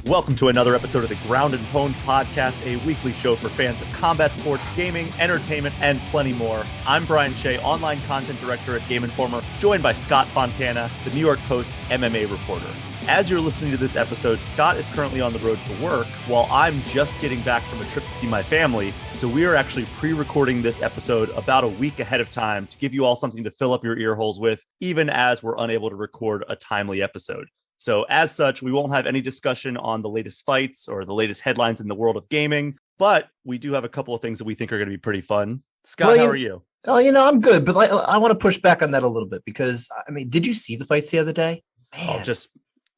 Welcome to another episode of the Ground Pwned Podcast, a weekly show for fans of combat sports, gaming, entertainment, and plenty more. I'm Brian Shea, online content director at Game Informer, joined by Scott Fontana, the New York Post's MMA reporter. As you're listening to this episode, Scott is currently on the road for work, while I'm just getting back from a trip to see my family. So we are actually pre-recording this episode about a week ahead of time to give you all something to fill up your ear holes with, even as we're unable to record a timely episode. So as such, we won't have any discussion on the latest fights or the latest headlines in the world of gaming, but we do have a couple of things that we think are going to be pretty fun. Scott, how are you? Oh, I'm good, but I want to push back on that a little bit because, did you see the fights the other day? Man.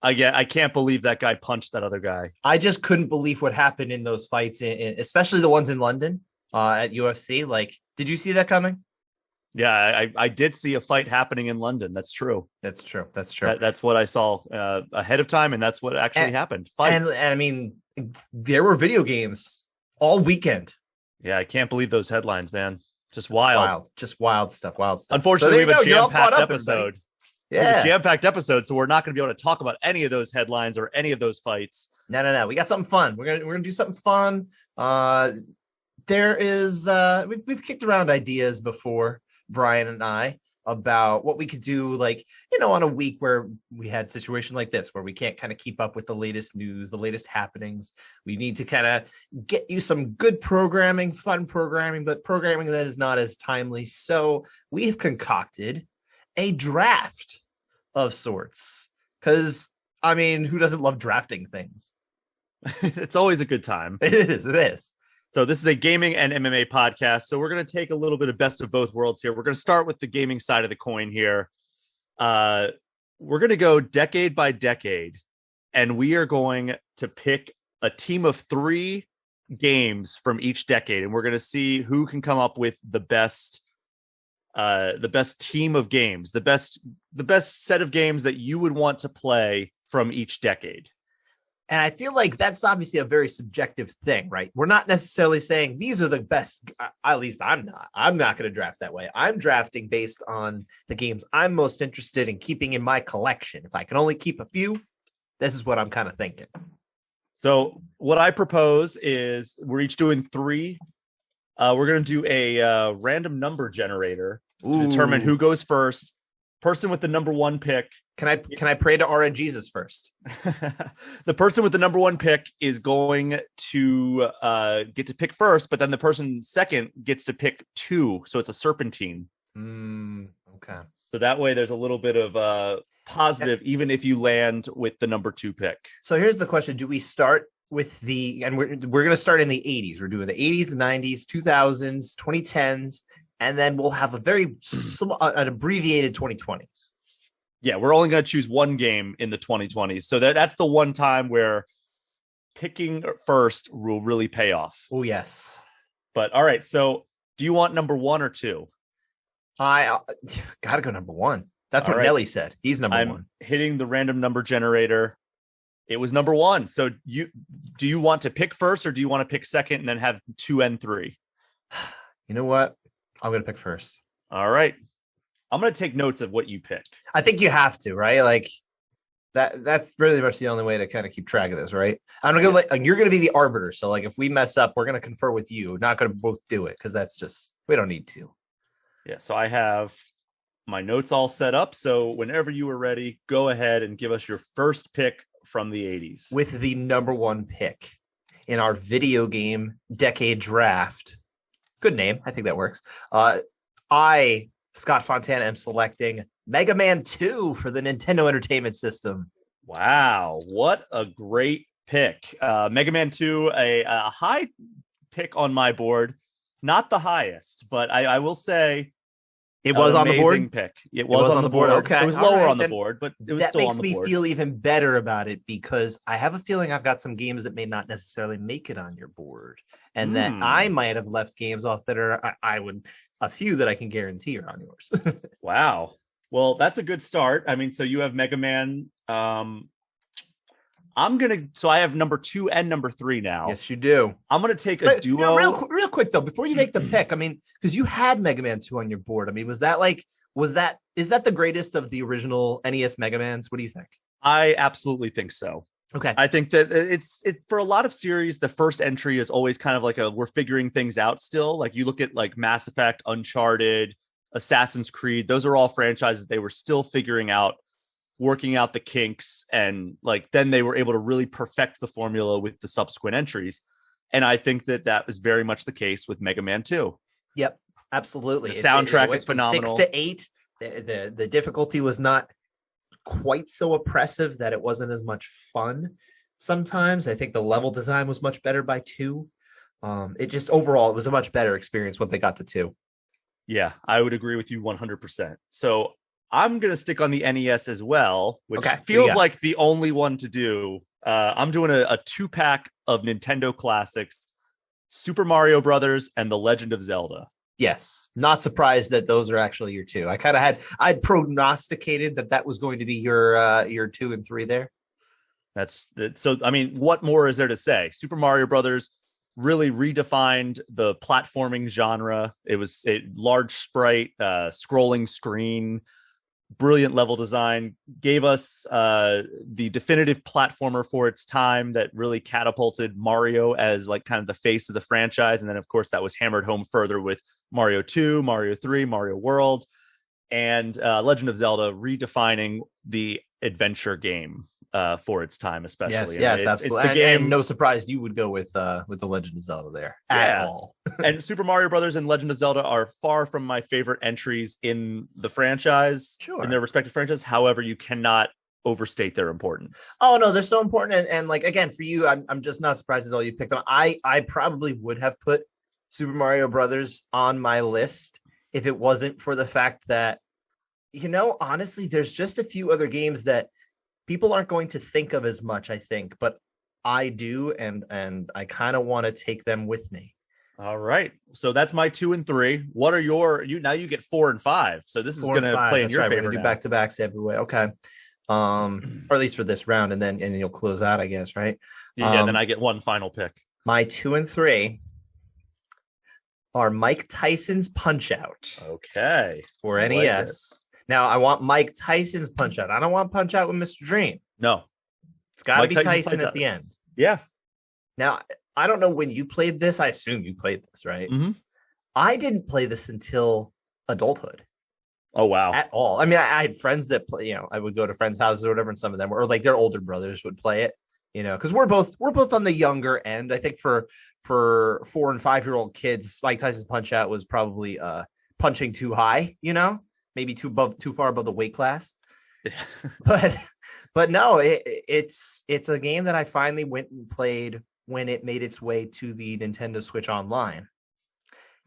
I can't believe that guy punched that other guy. I just couldn't believe what happened in those fights, especially the ones in London at UFC. Like, did you see that coming? Yeah, I did see a fight happening in London. That's true. That's true. That's what I saw ahead of time, and that's what actually happened. Fights. And there were video games all weekend. Yeah, I can't believe those headlines, man. Just wild. Just wild stuff. Unfortunately, we have a jam-packed episode. Yeah, we have a jam-packed episode, so we're not going to be able to talk about any of those headlines or any of those fights. No. We got something fun. We're gonna do something fun. There is we've kicked around ideas before, Brian and I, about what we could do, on a week where we had a situation like this, where we can't kind of keep up with the latest news, the latest happenings. We need to kind of get you some good programming, fun programming, but programming that is not as timely. So we've concocted a draft of sorts. Because, who doesn't love drafting things? It's always a good time. It is. So this is a gaming and MMA podcast. So we're going to take a little bit of best of both worlds here. We're going to start with the gaming side of the coin here. We're going to go decade by decade, and we are going to pick a team of 3 games from each decade, and we're going to see who can come up with the best team of games, the best set of games that you would want to play from each decade. And I feel like that's obviously a very subjective thing, right? We're not necessarily saying these are the best. At least I'm not. I'm not going to draft that way. I'm drafting based on the games I'm most interested in keeping in my collection. If I can only keep a few, this is what I'm kind of thinking. So what I propose is we're each doing 3. We're going to do a random number generator to determine who goes first. Person with the number 1 pick. Can I pray to RNGesus first? The person with the number 1 pick is going to get to pick first, but then the person second gets to pick 2. So it's a serpentine. Okay. So that way there's a little bit of positive, even if you land with the number 2 pick. So here's the question. Do we start with and we're going to start in the 80s. We're doing the 80s, the 90s, 2000s, 2010s, and then we'll have a very an abbreviated 2020s. Yeah, we're only going to choose one game in the 2020s. So that's the one time where picking first will really pay off. Oh, yes. But all right. So do you want number 1 or 2? I got to go number 1. That's all what Nelly said. He's number 1. I'm hitting the random number generator. It was number 1. So do you want to pick first or do you want to pick second and then have 2 and 3? You know what? I'm going to pick first. All right. I'm going to take notes of what you pick. I think you have to, right? Like that's really much the only way to kind of keep track of this, right? I'm going to you're going to be the arbiter. So if we mess up, we're going to confer with you. Not going to both do it because that's just, we don't need to. Yeah. So I have my notes all set up. So whenever you are ready, go ahead and give us your first pick from the 80s. With the number 1 pick in our video game decade draft. Good name. I think that works. Scott Fontana, am selecting Mega Man 2 for the Nintendo Entertainment System. Wow, what a great pick. Mega Man 2, a high pick on my board. Not the highest, but I will say it was on the board. Pick. It was on the board. Okay. It was lower on the board, but it was still on the board. That makes me feel even better about it because I have a feeling I've got some games that may not necessarily make it on your board. And that I might have left games off that are a few that I can guarantee are on yours. Wow. Well, that's a good start. So you have Mega Man. So I have number 2 and number 3 now. Yes, you do. I'm going to take a duo. Real quick though, before you make the pick, because you had Mega Man 2 on your board. Is that the greatest of the original NES Mega Mans? What do you think? I absolutely think so. Okay. I think that it's for a lot of series, the first entry is always kind of like we're figuring things out still. Like you look at like Mass Effect, Uncharted, Assassin's Creed, those are all franchises they were still figuring out, working out the kinks, and like then they were able to really perfect the formula with the subsequent entries. And I think that was very much the case with Mega Man 2. Yep, absolutely. The soundtrack is from phenomenal. 6 to 8. The difficulty was not quite so oppressive that it wasn't as much fun. Sometimes I think the level design was much better by 2. It just overall it was a much better experience when they got to 2. Yeah, I would agree with you 100%. So I'm going to stick on the NES as well, which feels like the only one to do. I'm doing a 2-pack of Nintendo classics, Super Mario Brothers and The Legend of Zelda. Yes, not surprised that those are actually your 2. I'd prognosticated that was going to be your 2 and 3 there. So I mean, what more is there to say? Super Mario Brothers really redefined the platforming genre. It was a large sprite, scrolling screen, brilliant level design, gave us the definitive platformer for its time that really catapulted Mario as like kind of the face of the franchise. And then of course that was hammered home further with Mario 2, Mario 3, Mario World, and Legend of Zelda redefining the adventure game for its time, especially. Yes, absolutely. It's the game. And no surprise you would go with the Legend of Zelda there at all. And Super Mario Brothers and Legend of Zelda are far from my favorite entries in the franchise, in their respective franchises. However, you cannot overstate their importance. Oh no, they're so important. And like again, for you, I'm just not surprised at all you picked them. I probably would have put Super Mario Brothers on my list if it wasn't for the fact that, honestly, there's just a few other games that people aren't going to think of as much, I think, but I do, and I kind of want to take them with me. All right. So that's my 2 and 3. What are you get 4 and 5. So this is going to play in your favor. We're going to do back-to-backs every way. Okay. Or at least for this round, and then you'll close out, I guess, right? Yeah, and then I get one final pick. My 2 and 3 are Mike Tyson's Punch-Out. Okay. For NES. Now, I want Mike Tyson's Punch-Out. I don't want Punch-Out with Mr. Dream. No. It's got to be Tyson at the end. Yeah. Now, I don't know when you played this. I assume you played this, right? Mm-hmm. I didn't play this until adulthood. Oh, wow. At all. I mean, I had friends that play, I would go to friends' houses or whatever, and some of them were, or like their older brothers would play it, because we're both on the younger end. I think for 4 and 5-year-old kids, Mike Tyson's Punch-Out was probably punching too high, maybe too far above the weight class. but no, it's a game that I finally went and played when it made its way to the Nintendo Switch Online.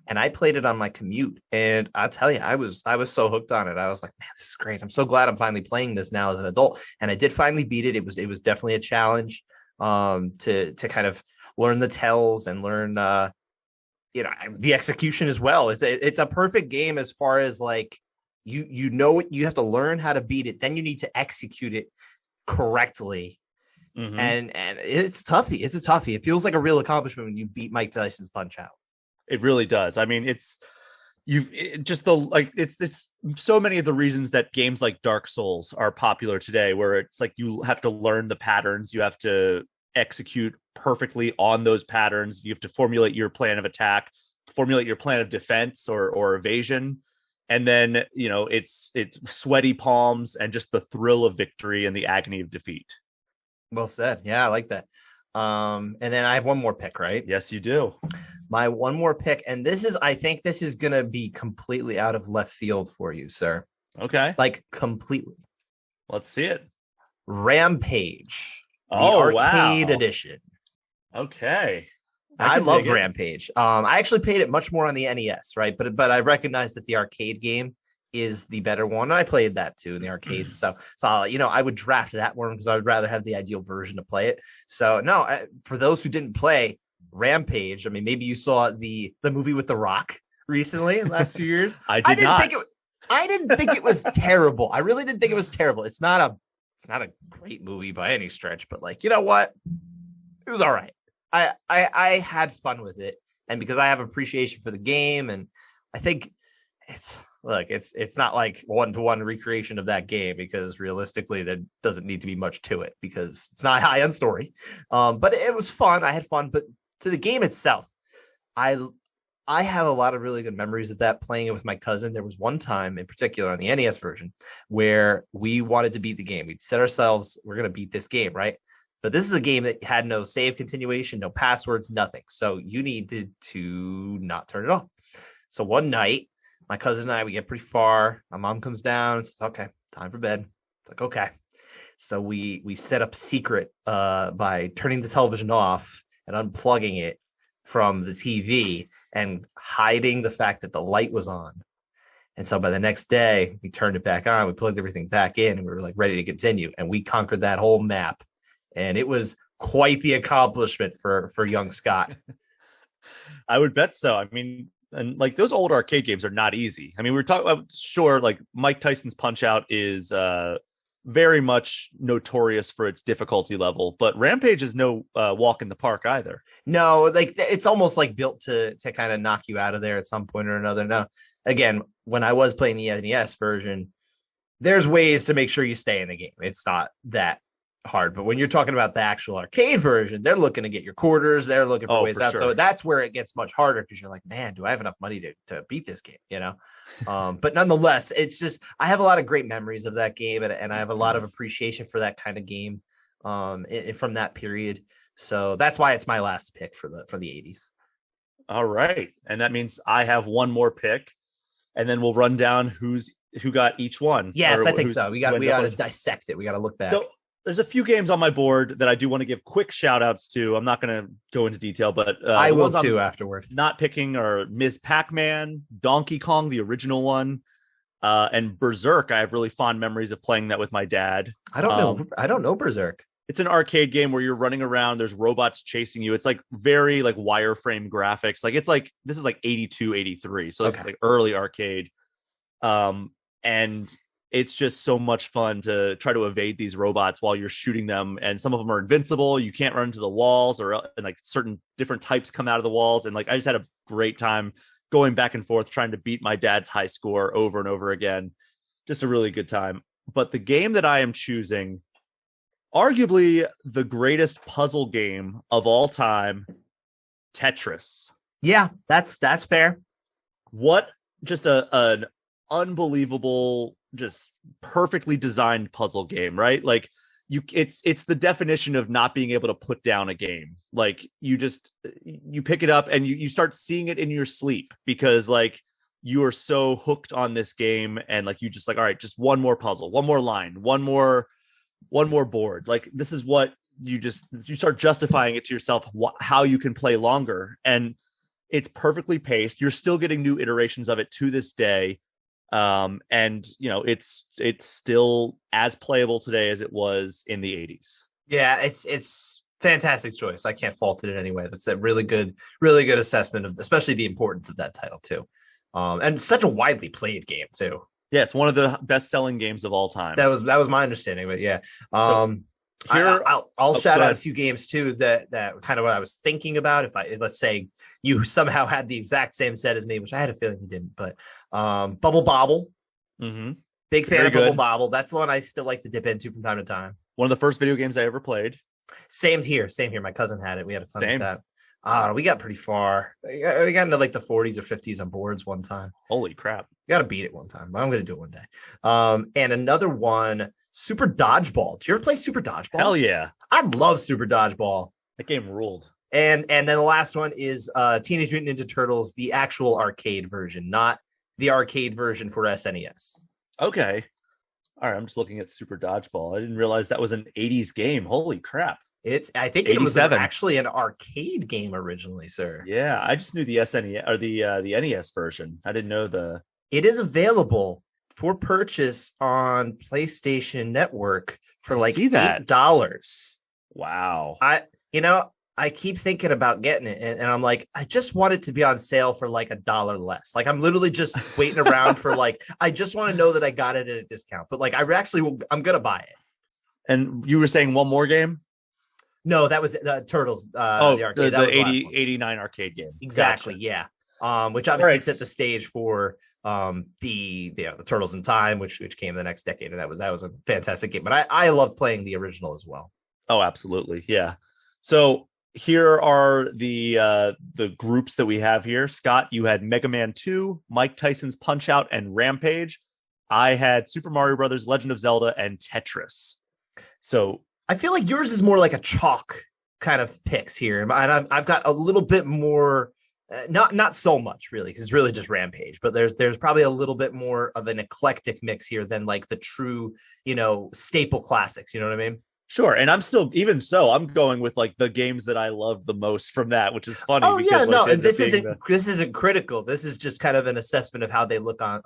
And I played it on my commute, and I'll tell you, I was so hooked on it. I was like, man, this is great. I'm so glad I'm finally playing this now as an adult. And I did finally beat it. It was definitely a challenge to kind of learn the tells and learn the execution as well. It's a perfect game as far as like you have to learn how to beat it, then you need to execute it correctly. Mm-hmm. And it's toughy. It's a toughie. It feels like a real accomplishment when you beat Mike Tyson's Punch-Out. It really does. I mean, it's so many of the reasons that games like Dark Souls are popular today, where it's like you have to learn the patterns, you have to execute perfectly on those patterns, you have to formulate your plan of attack, formulate your plan of defense or evasion, and then it's sweaty palms and just the thrill of victory and the agony of defeat. Well said. Yeah, I like that. And then I have one more pick, right? Yes, you do. My one more pick, and I think this is going to be completely out of left field for you, sir. Okay. Like completely. Let's see it. Rampage. The arcade edition. Okay. I love Rampage. I actually played it much more on the NES, right? But I recognize that the arcade game is the better one. I played that too in the arcade. So I would draft that one because I would rather have the ideal version to play it. So no, for those who didn't play Rampage, I mean, maybe you saw the movie with The Rock recently in the last few years. I didn't think it was terrible. I really didn't think it was terrible. It's not a great movie by any stretch, but like, you know what? It was all right. I had fun with it. And because I have appreciation for the game, and I think look, it's not like 1-to-1 recreation of that game, because realistically there doesn't need to be much to it because it's not high end story. But it was fun. I had fun. But to the game itself, I have a lot of really good memories of that, playing it with my cousin. There was one time in particular on the NES version where we wanted to beat the game. We'd set ourselves, we're going to beat this game, right? But this is a game that had no save continuation, no passwords, nothing. So you needed to not turn it off. So one night, my cousin and I, we get pretty far. My mom comes down and says, okay, time for bed. It's like, okay. So we set up secret by turning the television off and unplugging it from the TV and hiding the fact that the light was on. And so by the next day, we turned it back on, we plugged everything back in, and we were like ready to continue. And we conquered that whole map. And it was quite the accomplishment for young Scott. I would bet so. I mean, and like those old arcade games are not easy. I mean, we're talking about, sure, like Mike Tyson's Punch Out is very much notorious for its difficulty level, but Rampage is no walk in the park either. No, like it's almost like built to kind of knock you out of there at some point or another. Now, again, when I was playing the NES version, there's ways to make sure you stay in the game. It's not that hard. But when you're talking about the actual arcade version, they're looking to get your quarters. They're looking for ways out. Sure. So that's where it gets much harder, because you're like, man, do I have enough money to beat this game? You know? But nonetheless, it's just, I have a lot of great memories of that game, and I have a lot of appreciation for that kind of game from that period. So that's why it's my last pick for the 80s. All right. And that means I have one more pick, and then we'll run down who got each one. Yes, I think so. We got to dissect it. We got to look back. So, there's a few games on my board that I do want to give quick shout outs to. I'm not going to go into detail, but I will too afterward. Not picking are Ms. Pac-Man, Donkey Kong, the original one, and Berserk. I have really fond memories of playing that with my dad. I don't know Berserk. It's an arcade game where you're running around. There's robots chasing you. It's like very like wireframe graphics. Like it's like, this is like 82, 83. So it's like early arcade. And it's just so much fun to try to evade these robots while you're shooting them. And some of them are invincible. You can't run into the walls, and like certain different types come out of the walls. And like, I just had a great time going back and forth, trying to beat my dad's high score over and over again. Just a really good time. But the game that I am choosing, arguably the greatest puzzle game of all time, Tetris. Yeah, that's fair. What just an unbelievable, just perfectly designed puzzle game, right? Like it's the definition of not being able to put down a game. Like you pick it up and you start seeing it in your sleep, because like you are so hooked on this game, and like you just like, all right, just one more puzzle, one more line, one more board. Like this is what you start justifying it to yourself how you can play longer, and it's perfectly paced. You're still getting new iterations of it to this day. And you know, it's still as playable today as it was in the 80s. Yeah, it's fantastic choice. I can't fault it in any way. That's a really good assessment of especially the importance of that title too. And such a widely played game too. Yeah, it's one of the best-selling games of all time. That was my understanding, but yeah. I'll shout out a few games too that kind of what I was thinking about. Let's say you somehow had the exact same set as me, which I had a feeling you didn't, but Bubble Bobble. Mm-hmm. Big fan of Bubble Bobble. That's the one I still like to dip into from time to time. One of the first video games I ever played. Same here. My cousin had it. We had fun with that. We got pretty far. We got into like the 40s or 50s on boards one time. Holy crap. You got to beat it one time. I'm going to do it one day. And another one, Super Dodgeball. Did you ever play Super Dodgeball? Hell yeah. I love Super Dodgeball. That game ruled. And then the last one is Teenage Mutant Ninja Turtles, the actual arcade version, not the arcade version for SNES. Okay. All right. I'm just looking at Super Dodgeball. I didn't realize that was an 80s game. Holy crap. I think it was actually an arcade game originally, sir. Yeah, I just knew the SNES or the NES version. I didn't know It is available for purchase on PlayStation Network for like $8. Wow. I keep thinking about getting it, and I'm like, I just want it to be on sale for like $1 less. Like I'm literally just waiting around for like, I just want to know that I got it at a discount. But like, I'm gonna buy it. And you were saying one more game? No, that was Turtles. The arcade. The 89 arcade game. Exactly. Gotcha. Yeah. Which obviously set the stage for the Turtles in Time, which came the next decade, and that was a fantastic game. But I loved playing the original as well. Oh, absolutely. Yeah. So here are the groups that we have here. Scott, you had Mega Man 2, Mike Tyson's Punch Out, and Rampage. I had Super Mario Brothers, Legend of Zelda, and Tetris. So I feel like yours is more like a chalk kind of picks here, and I've got a little bit more, not so much really, because it's really just Rampage. But there's probably a little bit more of an eclectic mix here than like the true, staple classics. You know what I mean? Sure. And I'm still, even so, I'm going with like the games that I love the most from that, which is funny. Oh, because, yeah, no, like, this isn't critical. This is just kind of an assessment of how they look on,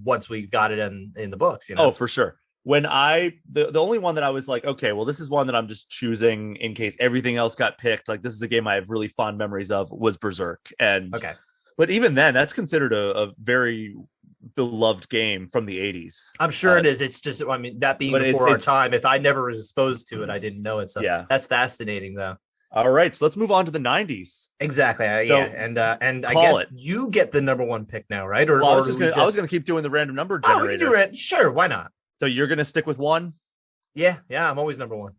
once we got it in the books, Oh, for sure. When the only one that I was like, okay, well, this is one that I'm just choosing in case everything else got picked. Like, this is a game I have really fond memories of, was Berserk. And okay. But even then, that's considered a very beloved game from the 80s. I'm sure it is. It's just, I mean, that being before our time, if I never was exposed to it, I didn't know it. So yeah, that's fascinating, though. All right, so let's move on to the 90s. Exactly. Yeah, and I guess you get the number one pick now, right? Or, I was going to keep doing the random number generator. Oh, we can do sure, why not? So you're going to stick with one? Yeah, I'm always number one.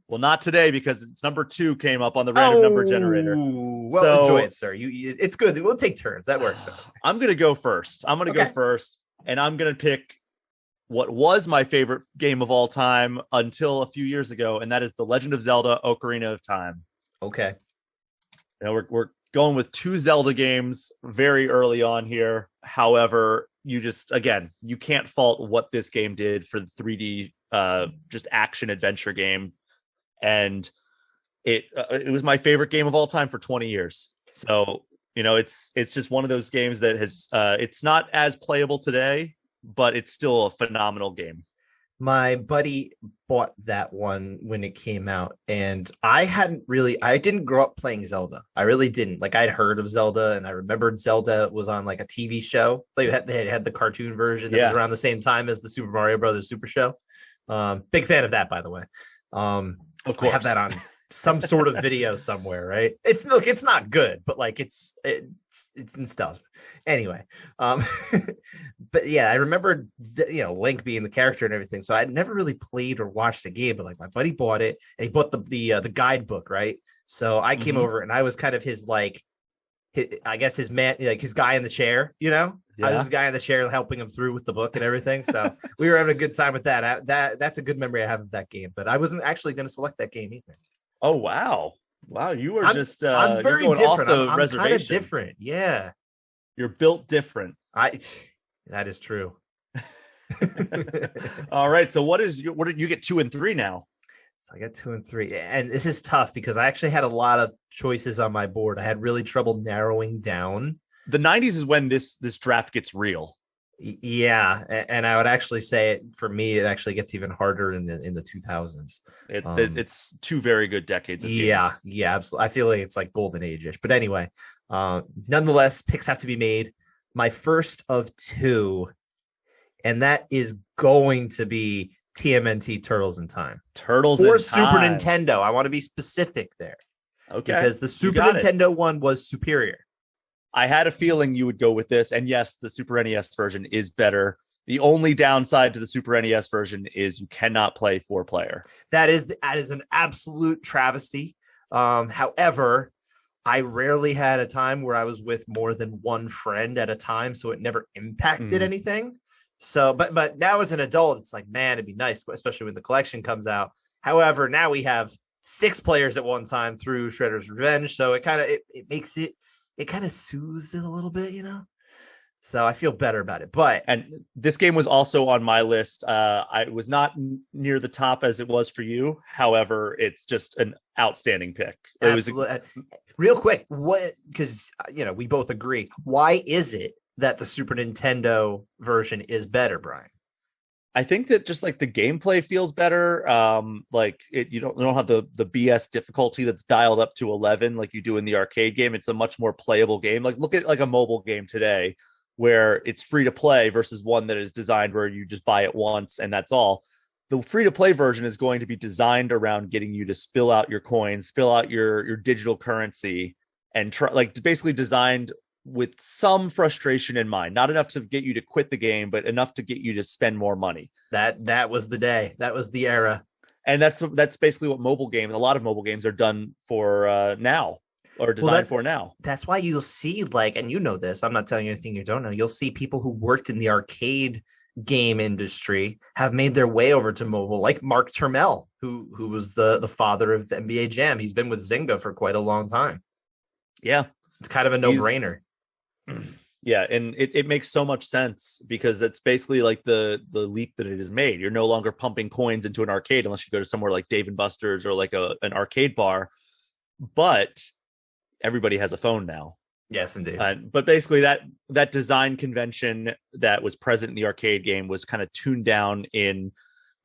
Well, not today, because it's number 2 came up on the random number generator. Well, so, enjoy it, sir. It's good. We'll take turns. That works. Sir. I'm going to go first. Go first, and I'm going to pick what was my favorite game of all time until a few years ago, and that is The Legend of Zelda: Ocarina of Time. Okay. We're going with 2 Zelda games very early on here. However, you can't fault what this game did for the 3D just action adventure game. And it was my favorite game of all time for 20 years. So, it's just one of those games that has it's not as playable today, but it's still a phenomenal game. My buddy bought that one when it came out, and I didn't grow up playing Zelda. I really didn't. Like, I'd heard of Zelda, and I remembered Zelda was on like a TV show. They had the cartoon version that was around the same time as the Super Mario Brothers Super Show. Big fan of that, by the way. Of course. I have that on some sort of video somewhere, right? It's not good, but like it's nostalgia. Anyway, but yeah, I remember Link being the character and everything. So I'd never really played or watched the game, but like my buddy bought it, and he bought the guidebook, right? So I came over, and I was kind of his man, like his guy in the chair, I was his guy in the chair helping him through with the book and everything. So we were having a good time with that. That's a good memory I have of that game, but I wasn't actually going to select that game either. Oh, wow. You were I'm very you're going different. off the I'm reservation. kind of different. Yeah. You're built different. That is true. All right. So what did you get 2 and 3 now? So I got 2 and 3, and this is tough because I actually had a lot of choices on my board. I had really trouble narrowing down. The 90s is when this draft gets real. Yeah, and I would actually say for me, it actually gets even harder in the 2000s. It's 2 very good decades of games. Yeah, absolutely. I feel like it's like golden age-ish. But anyway, nonetheless, picks have to be made. My first of 2, and that is going to be TMNT Turtles in Time. Or Super Nintendo. I want to be specific there. Okay. Because the Super Nintendo one was superior. I had a feeling you would go with this. And yes, the Super NES version is better. The only downside to the Super NES version is you cannot play 4-player. That is an absolute travesty. However, I rarely had a time where I was with more than one friend at a time, so it never impacted anything. So, but now as an adult, it's like, man, it'd be nice, especially when the collection comes out. However, now we have 6 players at one time through Shredder's Revenge, so it kind of makes it kind of soothes it a little bit, So I feel better about it. And this game was also on my list. I was not near the top as it was for you. However, it's just an outstanding pick. Real quick, because we both agree. Why is it that the Super Nintendo version is better, Brian? I think that just like the gameplay feels better. You don't have the BS difficulty that's dialed up to 11 like you do in the arcade game. It's a much more playable game. Like look at like a mobile game today where it's free to play versus one that is designed where you just buy it once and that's all. The free to play version is going to be designed around getting you to spill out your coins, spill out your digital currency, and basically designed with some frustration in mind, not enough to get you to quit the game, but enough to get you to spend more money. That was the day. That was the era. And that's basically what a lot of mobile games are done for now, or designed for now. That's why you'll see, like, and you know this, I'm not telling you anything you don't know. You'll see people who worked in the arcade game industry have made their way over to mobile, like Mark Turmel, who was the father of NBA Jam. He's been with Zynga for quite a long time. Yeah. It's kind of a no-brainer. Yeah, and it makes so much sense because that's basically like the leap that it has made. You're no longer pumping coins into an arcade unless you go to somewhere like Dave & Buster's or like an arcade bar. But everybody has a phone now. Yes, indeed. But basically that design convention that was present in the arcade game was kind of tuned down in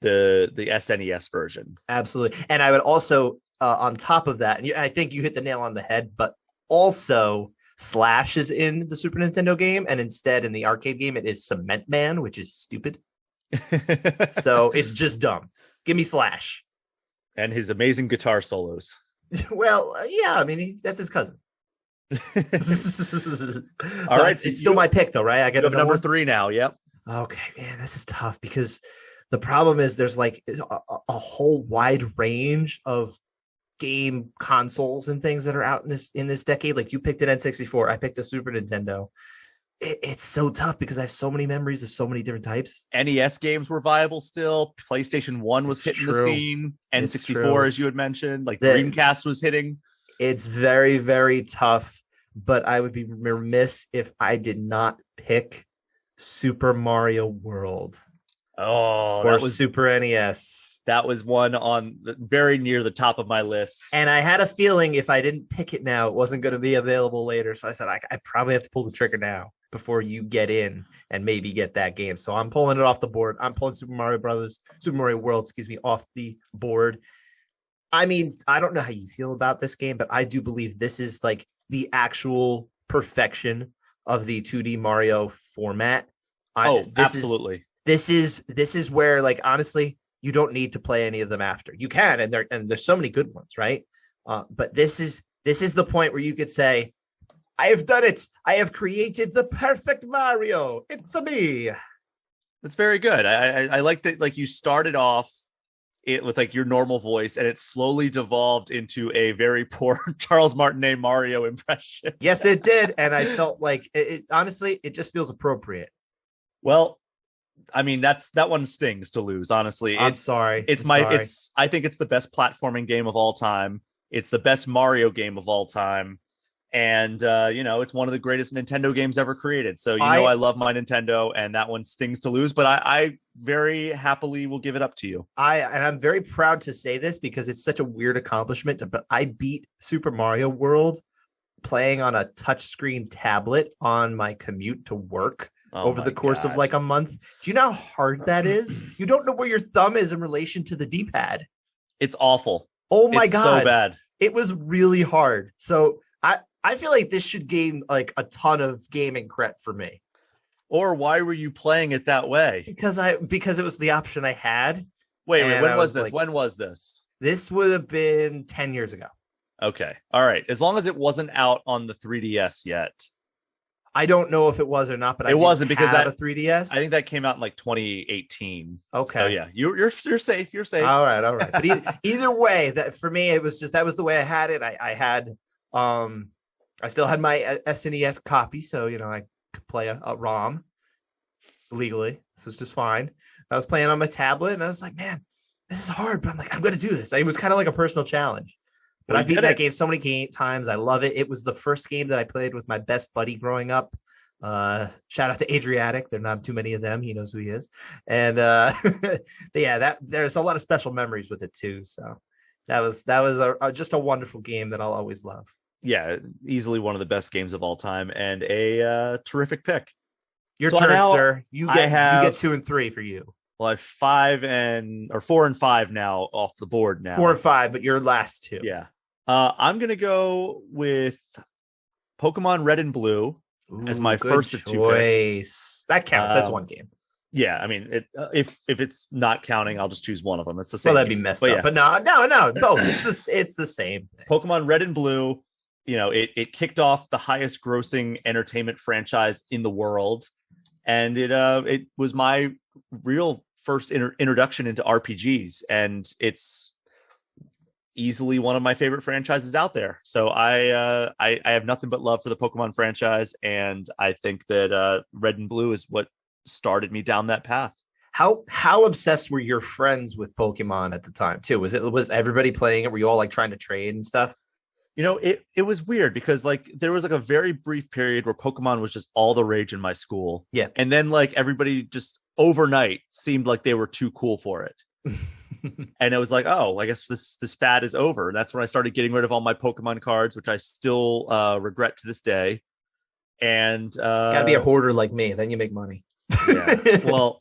the SNES version. Absolutely. And I would also, on top of that, and I think you hit the nail on the head, but also Slash is in the Super Nintendo game, and instead in the arcade game it is Cement Man, which is stupid. So it's just dumb. Give me Slash and his amazing guitar solos. Well, yeah, I mean that's his cousin. All right, it's still my pick though, right? I get number 3 now. Yep. Okay, man, this is tough because the problem is there's like a whole wide range of game consoles and things that are out in this decade. Like you picked an N64, I picked a Super Nintendo. It's so tough because I have so many memories of so many different types. NES games were viable still. PlayStation 1 was hitting the scene. N64, as you had mentioned, like Dreamcast was hitting. It's very, very tough, but I would be remiss if I did not pick Super Mario World. Oh, that was Super NES. That was one on very near the top of my list. And I had a feeling if I didn't pick it now, it wasn't going to be available later. So I said, I probably have to pull the trigger now before you get in and maybe get that game. So I'm pulling it off the board. I'm pulling Super Mario World, off the board. I mean, I don't know how you feel about this game, but I do believe this is like the actual perfection of the 2D Mario format. Absolutely. This is where, like, honestly, you don't need to play any of them after. You can, and there's so many good ones, right? But this is the point where you could say, I have done it. I have created the perfect Mario. It's a me. That's very good. I like that. Like you started off it with like your normal voice, and it slowly devolved into a very poor Charles Martinet Mario impression. Yes, it did, and I felt like it. Honestly, it just feels appropriate. Well, I mean, that one stings to lose. Honestly, I'm sorry. I think it's the best platforming game of all time. It's the best Mario game of all time, and it's one of the greatest Nintendo games ever created. So I love my Nintendo, and that one stings to lose. But I very happily will give it up to you. I'm very proud to say this because it's such a weird accomplishment. But I beat Super Mario World playing on a touchscreen tablet on my commute to work. Over the course of like a month. Do you know how hard that is? You don't know where your thumb is in relation to the D-pad. It's awful. Oh my God. So bad. It was really hard. So I feel like this should gain like a ton of gaming credit for me. Or why were you playing it that way? Because it was the option I had. Wait, when was this? When was this? This would have been 10 years ago. Okay. All right. As long as it wasn't out on the 3DS yet. I don't know if it was or not, but it wasn't because that a 3DS. I think that came out in like 2018. Okay, so yeah, you're safe. You're safe. All right. But either way, that for me, it was just that was the way I had it. I had, I still had my SNES copy, so I could play a ROM legally. So it's just fine. I was playing on my tablet, and I was like, man, this is hard, but I'm like, I'm going to do this. It was kind of like a personal challenge. But I beat that game so many times. I love it. It was the first game that I played with my best buddy growing up. Shout out to Adriatic. There are not too many of them. He knows who he is. And but yeah, there's a lot of special memories with it too. So that was just a wonderful game that I'll always love. Yeah, easily one of the best games of all time, and a terrific pick. Your turn, sir. You get 2 and 3 for you. Well, I have 4 and 5 now off the board now. 4 and 5, but your last 2. Yeah. I'm going to go with Pokemon Red and Blue as my first of 2 picks. That counts. That's one game. Yeah, I mean, if it's not counting, I'll just choose one of them. It's the same. Well, that'd be messed up. Yeah. But no, both. It's the same thing. Pokemon Red and Blue. it kicked off the highest grossing entertainment franchise in the world. And it was my real first introduction into RPGs. And it's easily one of my favorite franchises out there. So I have nothing but love for the Pokemon franchise. And I think that Red and Blue is what started me down that path. How obsessed were your friends with Pokemon at the time too? Was everybody playing it? Were you all like trying to trade and stuff? It was weird because like there was like a very brief period where Pokemon was just all the rage in my school. Yeah. And then like everybody just overnight seemed like they were too cool for it. And it was like, oh, I guess this fad is over. And that's when I started getting rid of all my Pokemon cards, which I still regret to this day. And gotta be a hoarder like me, then you make money. Yeah. Well,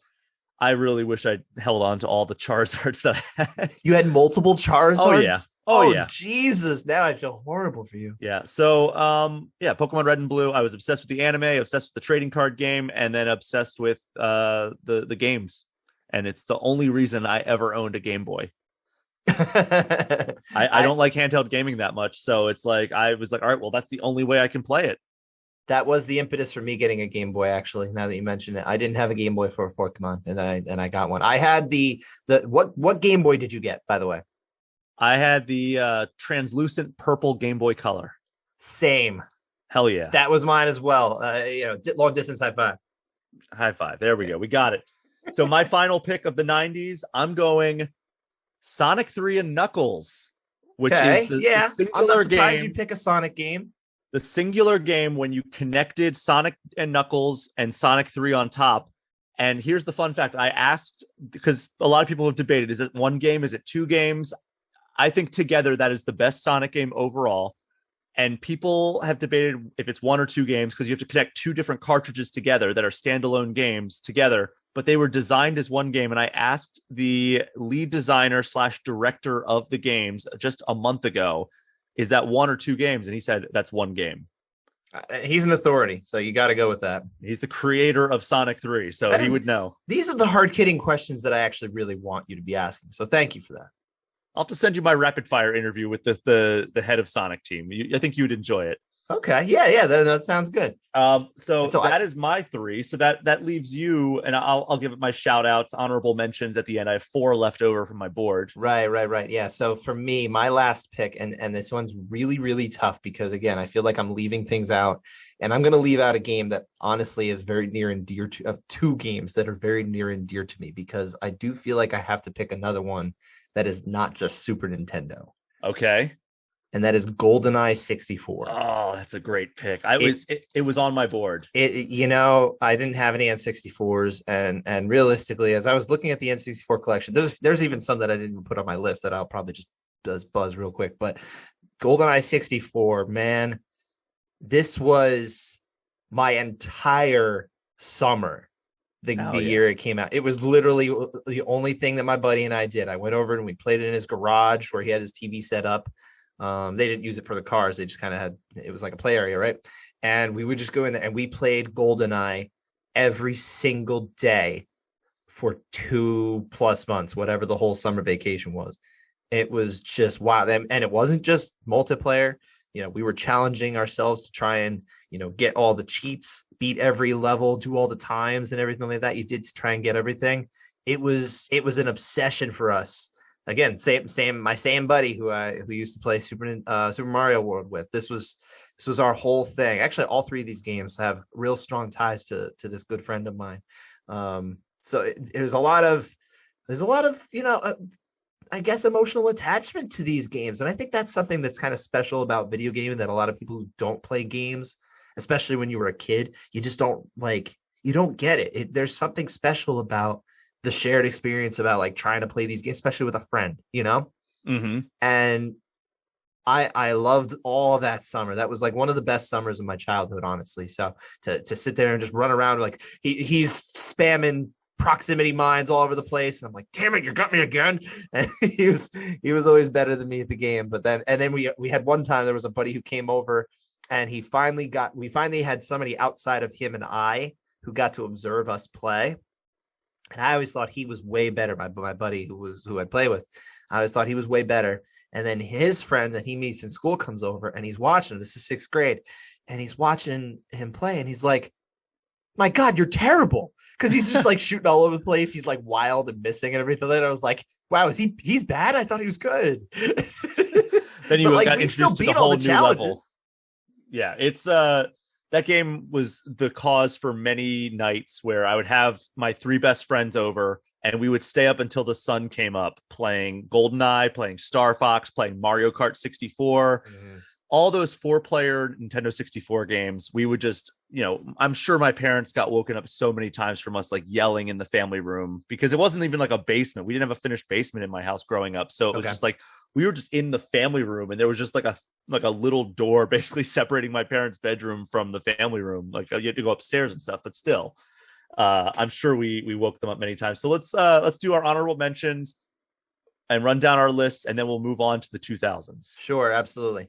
I really wish I held on to all the Charizards that I had. You had multiple Charizards? Oh, yeah. Oh, yeah. Jesus. Now I feel horrible for you. Yeah. So, Pokemon Red and Blue. I was obsessed with the anime, obsessed with the trading card game, and then obsessed with the games. And it's the only reason I ever owned a Game Boy. I don't like handheld gaming that much. So it's like, I was like, all right, well, that's the only way I can play it. That was the impetus for me getting a Game Boy, actually, now that you mention it. I didn't have a Game Boy for Pokemon, and I got one. I had the what Game Boy did you get, by the way? I had the translucent purple Game Boy Color. Same. Hell yeah. That was mine as well. Long distance high five. High five. There we go. We got it. So my final pick of the 90s, I'm going Sonic 3 and Knuckles, which is the singular I'm not surprised game. you pick a Sonic game. The singular game when you connected Sonic and Knuckles and Sonic 3 on top. And here's the fun fact. I asked, because a lot of people have debated, is it one game? Is it two games? I think together that is the best Sonic game overall. And people have debated if it's one or two games because you have to connect two different cartridges together that are standalone games together, but they were designed as one game. And I asked the lead designer / director of the games just a month ago, is that one or two games? And he said, that's one game. He's an authority, so you got to go with that. He's the creator of Sonic 3, so he would know. These are the hard-hitting questions that I actually really want you to be asking, so thank you for that. I'll have to send you my rapid-fire interview with the head of Sonic team. I think you'd enjoy it. Okay, yeah, that sounds good. So that is my 3. So that leaves you, and I'll give it my shout-outs, honorable mentions at the end. I have 4 left over from my board. Right. Yeah, so for me, my last pick, and this one's really, really tough because, again, I feel like I'm leaving things out, and I'm going to leave out a game that honestly is very near and dear to, two games that are very near and dear to me, because I do feel like I have to pick another one that is not just Super Nintendo. Okay. And that is GoldenEye 64. Oh, that's a great pick. It was on my board. I didn't have any N64s, and realistically, as I was looking at the N64 collection, there's even some that I didn't put on my list that I'll probably just buzz real quick. But GoldenEye 64, man, this was my entire summer. The year it came out, it was literally the only thing that my buddy and I did. I went over and we played it in his garage where he had his TV set up. They didn't use it for the cars. They just kind of had, it was like a play area, right? And we would just go in there and we played GoldenEye every single day for 2+ months, whatever the whole summer vacation was. It was just wow. And it wasn't just multiplayer. We were challenging ourselves to try and, get all the cheats, beat every level, do all the times and everything like that you did to try and get everything. It was an obsession for us. Again, my same buddy who used to play Super Mario World with. This was our whole thing. Actually, all 3 of these games have real strong ties to this good friend of mine. So there's a lot of I guess emotional attachment to these games, and I think that's something that's kind of special about video gaming that a lot of people who don't play games, especially when you were a kid, you just don't get it. There's something special about the shared experience about like trying to play these games, especially with a friend, Mm-hmm. And I loved all that summer. That was like one of the best summers of my childhood, honestly. So to sit there and just run around like he's spamming proximity mines all over the place, and I'm like, damn it, you got me again. And he was always better than me at the game. But then we had one time there was a buddy who came over, and we finally had somebody outside of him and I who got to observe us play. And I always thought he was way better. My buddy who I play with, I always thought he was way better. And then his friend that he meets in school comes over and he's watching him. This is 6th grade. And he's watching him play. And he's like, my God, you're terrible. Because he's just like shooting all over the place. He's like wild and missing and everything. And I was like, wow, he's bad? I thought he was good. Then you got introduced to a whole new level. Yeah, it's that game was the cause for many nights where I would have my 3 best friends over and we would stay up until the sun came up playing GoldenEye, playing Star Fox, playing Mario Kart 64. All those 4-player Nintendo 64 games, we would just, I'm sure my parents got woken up so many times from us like yelling in the family room because it wasn't even like a basement. We didn't have a finished basement in my house growing up. So it was just like, we were just in the family room and there was just like a little door basically separating my parents' bedroom from the family room. Like you had to go upstairs and stuff, but still, I'm sure we woke them up many times. So let's do our honorable mentions and run down our lists and then we'll move on to the 2000s. Sure, absolutely.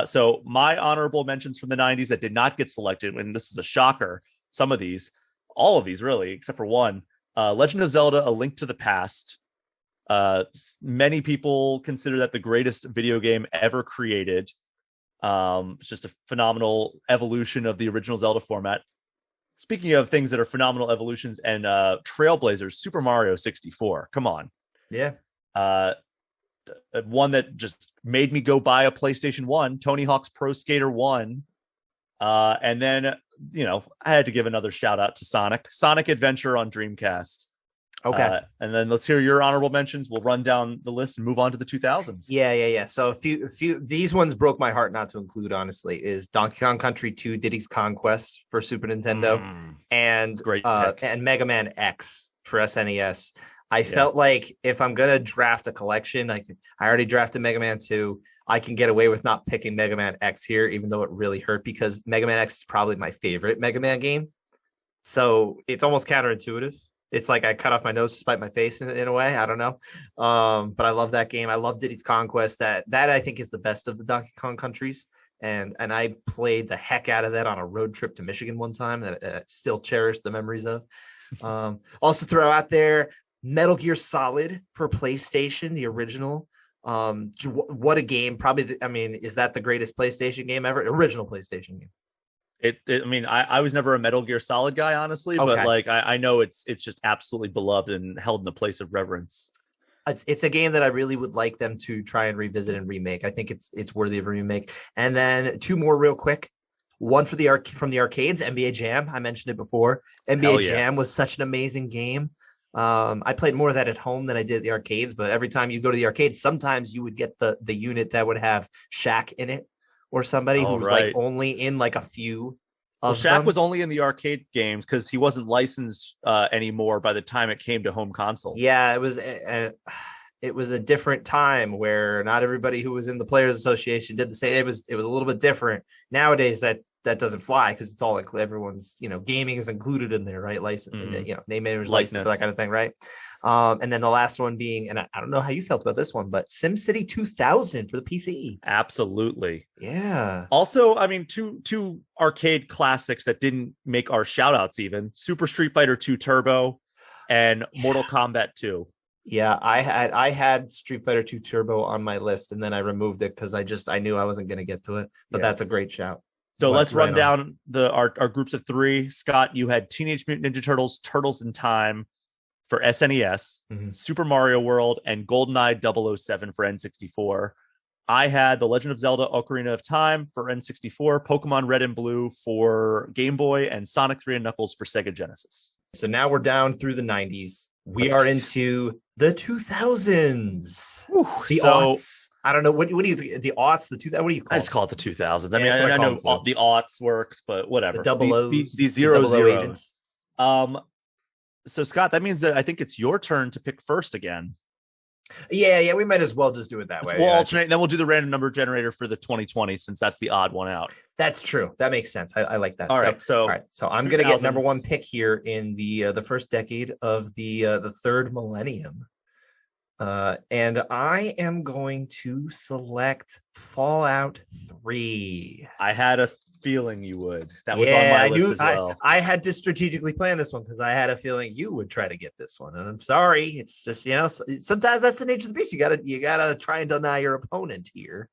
So my honorable mentions from the 90s that did not get selected, and this is a shocker, all of these really, except for one, Legend of Zelda, A Link to the Past. Many people consider that the greatest video game ever created. It's just a phenomenal evolution of the original Zelda format. Speaking of things that are phenomenal evolutions and trailblazers, Super Mario 64. Come on. Yeah. One that just made me go buy a PlayStation 1, Tony Hawk's Pro Skater 1. And then, I had to give another shout out to Sonic Adventure on Dreamcast. Okay. And then let's hear your honorable mentions. We'll run down the list and move on to the 2000s. Yeah. So a few, these ones broke my heart not to include, honestly, is Donkey Kong Country 2, Diddy's Conquest for Super Nintendo, and Mega Man X for SNES. I felt like if I'm going to draft a collection, I already drafted Mega Man 2. I can get away with not picking Mega Man X here, even though it really hurt because Mega Man X is probably my favorite Mega Man game. So it's almost counterintuitive. It's like I cut off my nose to spite my face in a way. I don't know. But I love that game. I love Diddy's Conquest. That I think is the best of the Donkey Kong countries. And I played the heck out of that on a road trip to Michigan one time that I still cherish the memories of. Also throw out there Metal Gear Solid for PlayStation, the original. What a game. Probably, is that the greatest PlayStation game ever? Original PlayStation game. I was never a Metal Gear Solid guy, honestly, but like I know it's just absolutely beloved and held in a place of reverence. It's a game that I really would like them to try and revisit and remake. I think it's worthy of a remake. And then 2 more real quick. One for from the arcades, NBA Jam. I mentioned it before. NBA Jam was such an amazing game. I played more of that at home than I did at the arcades, but every time you go to the arcades, sometimes you would get the unit that would have Shaq in it or somebody who was like only in like a few. Shaq was only in the arcade games because he wasn't licensed anymore by the time it came to home consoles. Yeah, it was a different time where not everybody who was in the Players Association did the same. It was a little bit different. Nowadays that doesn't fly because it's all everyone's, gaming is included in there, right? License, name, image, license, that kind of thing, right? And then the last one being, and I don't know how you felt about this one, but SimCity 2000 for the PC. Absolutely. Yeah. Also, two arcade classics that didn't make our shout outs even: Super Street Fighter 2 Turbo and Mortal Kombat 2. Yeah, I had Street Fighter 2 Turbo on my list, and then I removed it because I knew I wasn't going to get to it. But that's a great shout. So let's run down our groups of 3. Scott, you had Teenage Mutant Ninja Turtles, Turtles in Time for SNES, Super Mario World, and GoldenEye 007 for N64. I had The Legend of Zelda: Ocarina of Time for N64, Pokemon Red and Blue for Game Boy, and Sonic 3 and Knuckles for Sega Genesis. So now we're down through the 90s. We are into the 2000s. The aughts. I don't know. What do you think? The aughts, the 2000s? What do you call it? I just call it the 2000s. I know the aughts works, but whatever. The double O's. The zero agents. So, Scott, that means that I think it's your turn to pick first again. Yeah, we might as well just do it that way. We'll alternate, and then we'll do the random number generator for the 2020 since that's the odd one out. That's true. That makes sense. I like that. All right. So I'm going to get number 1 pick here in the first decade of the third millennium. And I am going to select Fallout 3. I had a feeling you would. That was on my list as well. I had to strategically plan this one because I had a feeling you would try to get this one. And I'm sorry. It's just, sometimes that's the nature of the beast. You gotta try and deny your opponent here.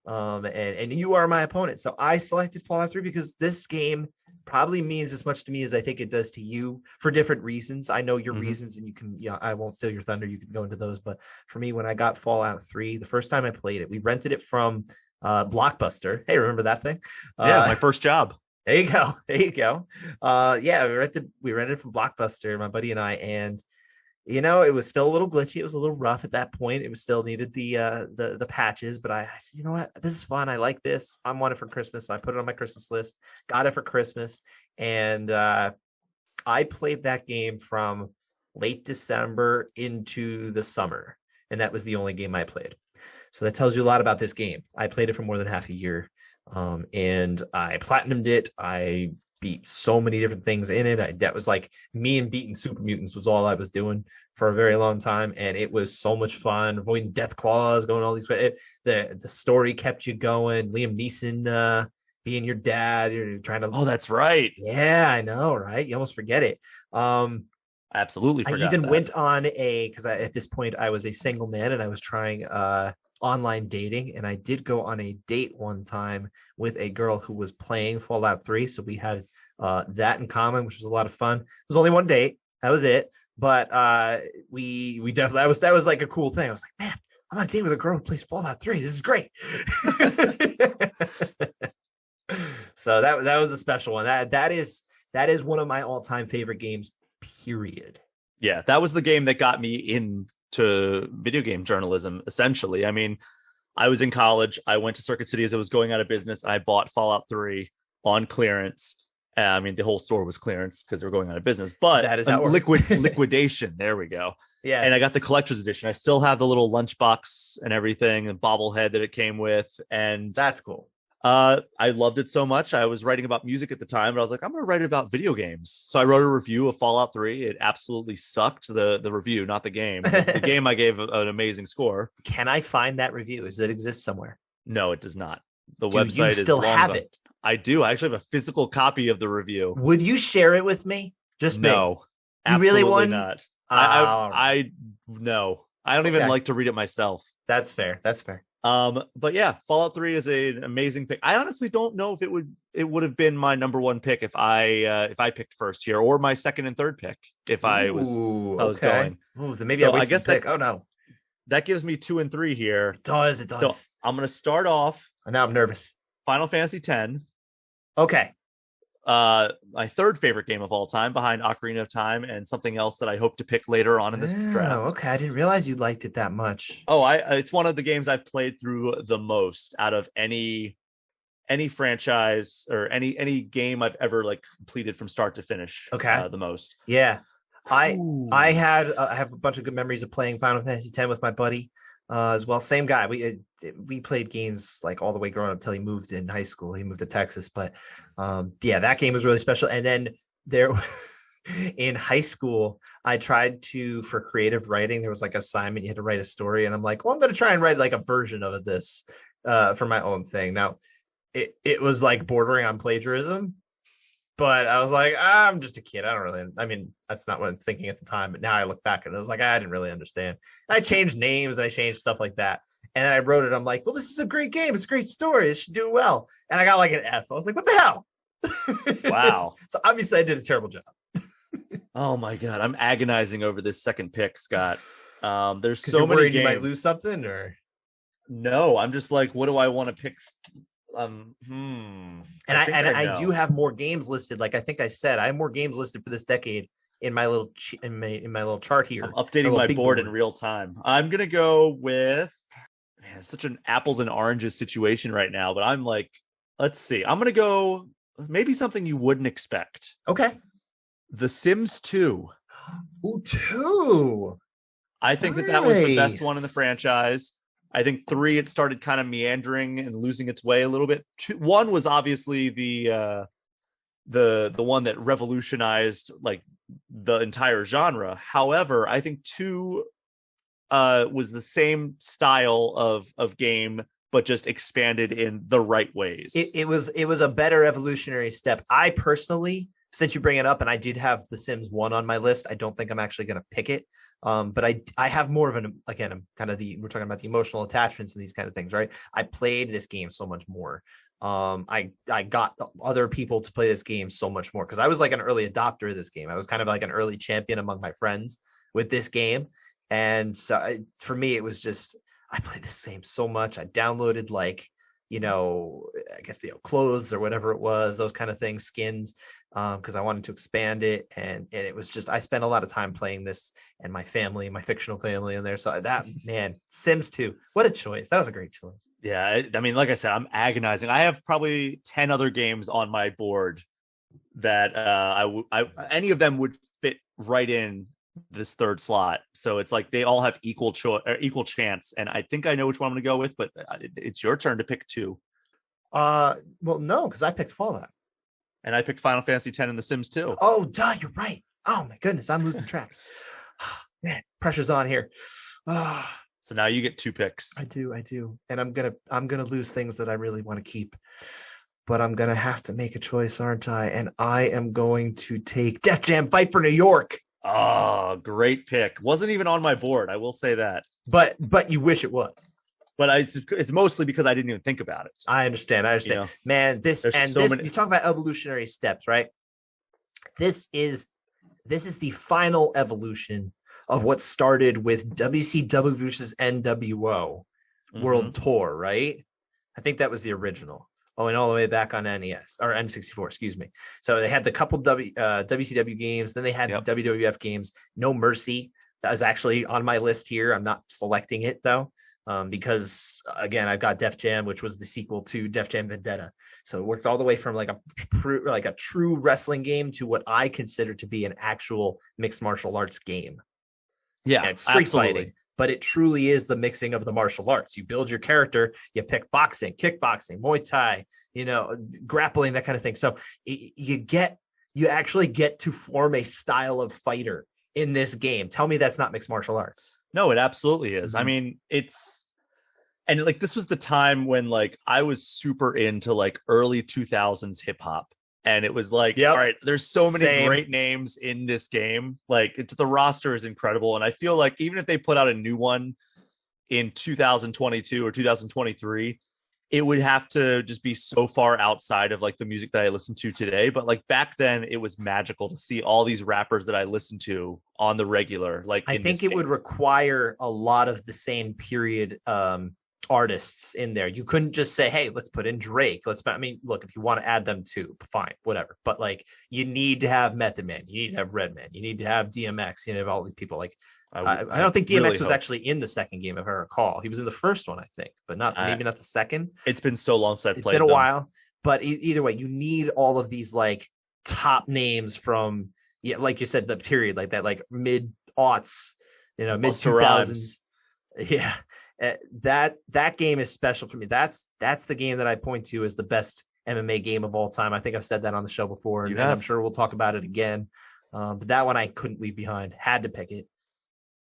And you are my opponent. So I selected Fallout 3 because this game probably means as much to me as I think it does to you for different reasons. I know your reasons, and you can, I won't steal your thunder. You can go into those. But for me, when I got Fallout 3, the first time I played it, we rented it from Blockbuster. Hey, remember that thing? My first job. There you go. We rented from Blockbuster, my buddy and I, and it was still a little glitchy. It was a little rough at that point. It was still needed the patches, but I said, you know what? This is fun. I like this. I want it for Christmas. So I put it on my Christmas list, got it for Christmas. And I played that game from late December into the summer. And that was the only game I played. So that tells you a lot about this game. I played it for more than half a year. And I platinumed it. I beat so many different things in it. That was like me and beating super mutants was all I was doing for a very long time, and it was so much fun. Avoiding death claws, going all these ways. The story kept you going. Liam Neeson being your dad, you're trying to. Oh, that's right. Yeah, I know, right? You almost forget it. I absolutely forgot. I even went on because at this point I was a single man and I was trying online dating, and I did go on a date one time with a girl who was playing Fallout 3, so we had that in common, which was a lot of fun. It was only one date, that was it, but we definitely that was like a cool thing. I was like, man, I'm on a date with a girl who plays Fallout 3. This is great. So that was a special one. That is one of my all-time favorite games, period. Yeah, that was the game that got me into video game journalism, essentially. I mean, I was in college. I went to Circuit City as it was going out of business. I bought Fallout 3 on clearance. I mean, the whole store was clearance because they were going out of business, but that is how liquidation. There we go. Yeah. And I got the collector's edition. I still have the little lunchbox and everything, and bobblehead that it came with. And that's cool. I loved it so much. I was writing about music at the time, but I was like, I'm going to write about video games. So I wrote a review of Fallout 3. It absolutely sucked, the review, not the game. The game I gave an amazing score. Can I find that review? Does it exist somewhere? No, it does not. The Do website you still is have gone. it? I do. I actually have a physical copy of the review. Would you share it with me? Just no. You absolutely really wouldn't? not. I no. I don't even like to read it myself. That's fair. But yeah, Fallout 3 is an amazing pick. I honestly don't know if it would have been my number one pick if I picked first here, or my second and third pick if I was going. Ooh, then maybe I guess pick. Oh no, that gives me 2 and 3 here. It does. So I'm gonna start off. Now I'm nervous. Final Fantasy X. Okay. My third favorite game of all time, behind Ocarina of Time and something else that I hope to pick later on in this draft. Okay, I didn't realize you liked it that much. Oh, it's one of the games I've played through the most out of any franchise or any game I've ever completed from start to finish. Okay, the most. Yeah, I have a bunch of good memories of playing Final Fantasy X with my buddy. As well, same guy. We played games all the way growing up until he moved in high school. He moved to Texas, but that game was really special. And then in high school, I tried to, for creative writing, there was assignment, you had to write a story, and I'm like, well, I'm going to try and write a version of this for my own thing. Now, it was bordering on plagiarism. But I was like, I'm just a kid. That's not what I'm thinking at the time. But now I look back and I was like, I didn't really understand. And I changed names and I changed stuff like that. And then I wrote it. I'm like, well, this is a great game. It's a great story. It should do well. And I got an F. I was like, what the hell? Wow. So obviously I did a terrible job. Oh my God. I'm agonizing over this second pick, Scott. There's so many games. You might lose something, or no, I'm just what do I want to pick? I do have more games listed. I think I said, I have more games listed for this decade in my little in my little chart here. I'm updating my board in real time. I'm gonna go with it's such an apples and oranges situation right now, but I'm let's see. I'm gonna go maybe something you wouldn't expect. Okay. The Sims 2. Ooh, 2. I think that was the best one in the franchise. I think 3, it started kind of meandering and losing its way a little bit. 1 was obviously the one that revolutionized the entire genre. However, I think 2 was the same style of game, but just expanded in the right ways. It was a better evolutionary step. I personally, since you bring it up, and I did have The Sims 1 on my list, I don't think I'm actually going to pick it. But I have more of an, again, I'm kind of we're talking about the emotional attachments and these kind of things, right? I played this game so much more. I got other people to play this game so much more because I was like an early adopter of this game. I was kind of like an early champion among my friends with this game. And so for me, it was just, I played this game so much. I downloaded like, I guess clothes or whatever it was, those kind of things, skins, because I wanted to expand it. And it was just, I spent a lot of time playing this and my family, my fictional family in there. So that, man, Sims 2, what a choice. That was a great choice. Yeah. I mean, like I said, I'm agonizing. I have probably 10 other games on my board that any of them would fit right in this third slot. So it's like they all have equal chance. And I think I know which one I'm going to go with, but it's your turn to pick two. Well, no, because I picked Fallout. And I picked Final Fantasy X and The Sims 2. Oh, duh, you're right. Oh my goodness, I'm losing track. Man, pressure's on here. So now you get two picks. I do. And I'm gonna lose things that I really want to keep. But I'm gonna have to make a choice, aren't I? And I am going to take Def Jam Fight for New York. Oh, great pick. Wasn't even on my board. I will say that. But you wish it was. But it's mostly because I didn't even think about it. I understand. Man, you talk about evolutionary steps, right? This is the final evolution of what started with WCW versus NWO World Tour, right? I think that was the original. Oh, and all the way back on NES or N64, excuse me. So they had the couple WCW games, then they had WWF games. No Mercy, that was actually on my list here. I'm not selecting it though, because again, I've got Def Jam, which was the sequel to Def Jam Vendetta. So it worked all the way from like a true wrestling game to what I consider to be an actual mixed martial arts game. Yeah, and street fighting. But it truly is the mixing of the martial arts. You build your character, you pick boxing, kickboxing, Muay Thai, grappling, that kind of thing. So you actually get to form a style of fighter in this game. Tell me that's not mixed martial arts. No, it absolutely is. Mm-hmm. I mean, and like this was the time when like I was super into like early 2000s hip hop. And it was like, all right, there's so many great names in this game. Like the roster is incredible. And I feel like even if they put out a new one in 2022 or 2023, it would have to just be so far outside of like the music that I listen to today. But like back then it was magical to see all these rappers that I listened to on the regular. Like I think it would require a lot of the same period artists in there. You couldn't just say, hey, let's put in Drake. Look, if you want to add them too, fine, whatever. But like, you need to have Method Man, you need to have Redman, you need to have DMX, have all these people. Like, I don't think DMX was actually in the second game, if I recall. He was in the first one, I think, but maybe not the second. It's been so long since I've played. It's been a while, but either way, you need all of these like top names from, like you said, the period like that, like mid aughts, mid 2000s. Yeah. That game is special for me. That's the game that I point to as the best MMA game of all time. I think I've said that on the show before, and I'm sure we'll talk about it again. But that one I couldn't leave behind. Had to pick it.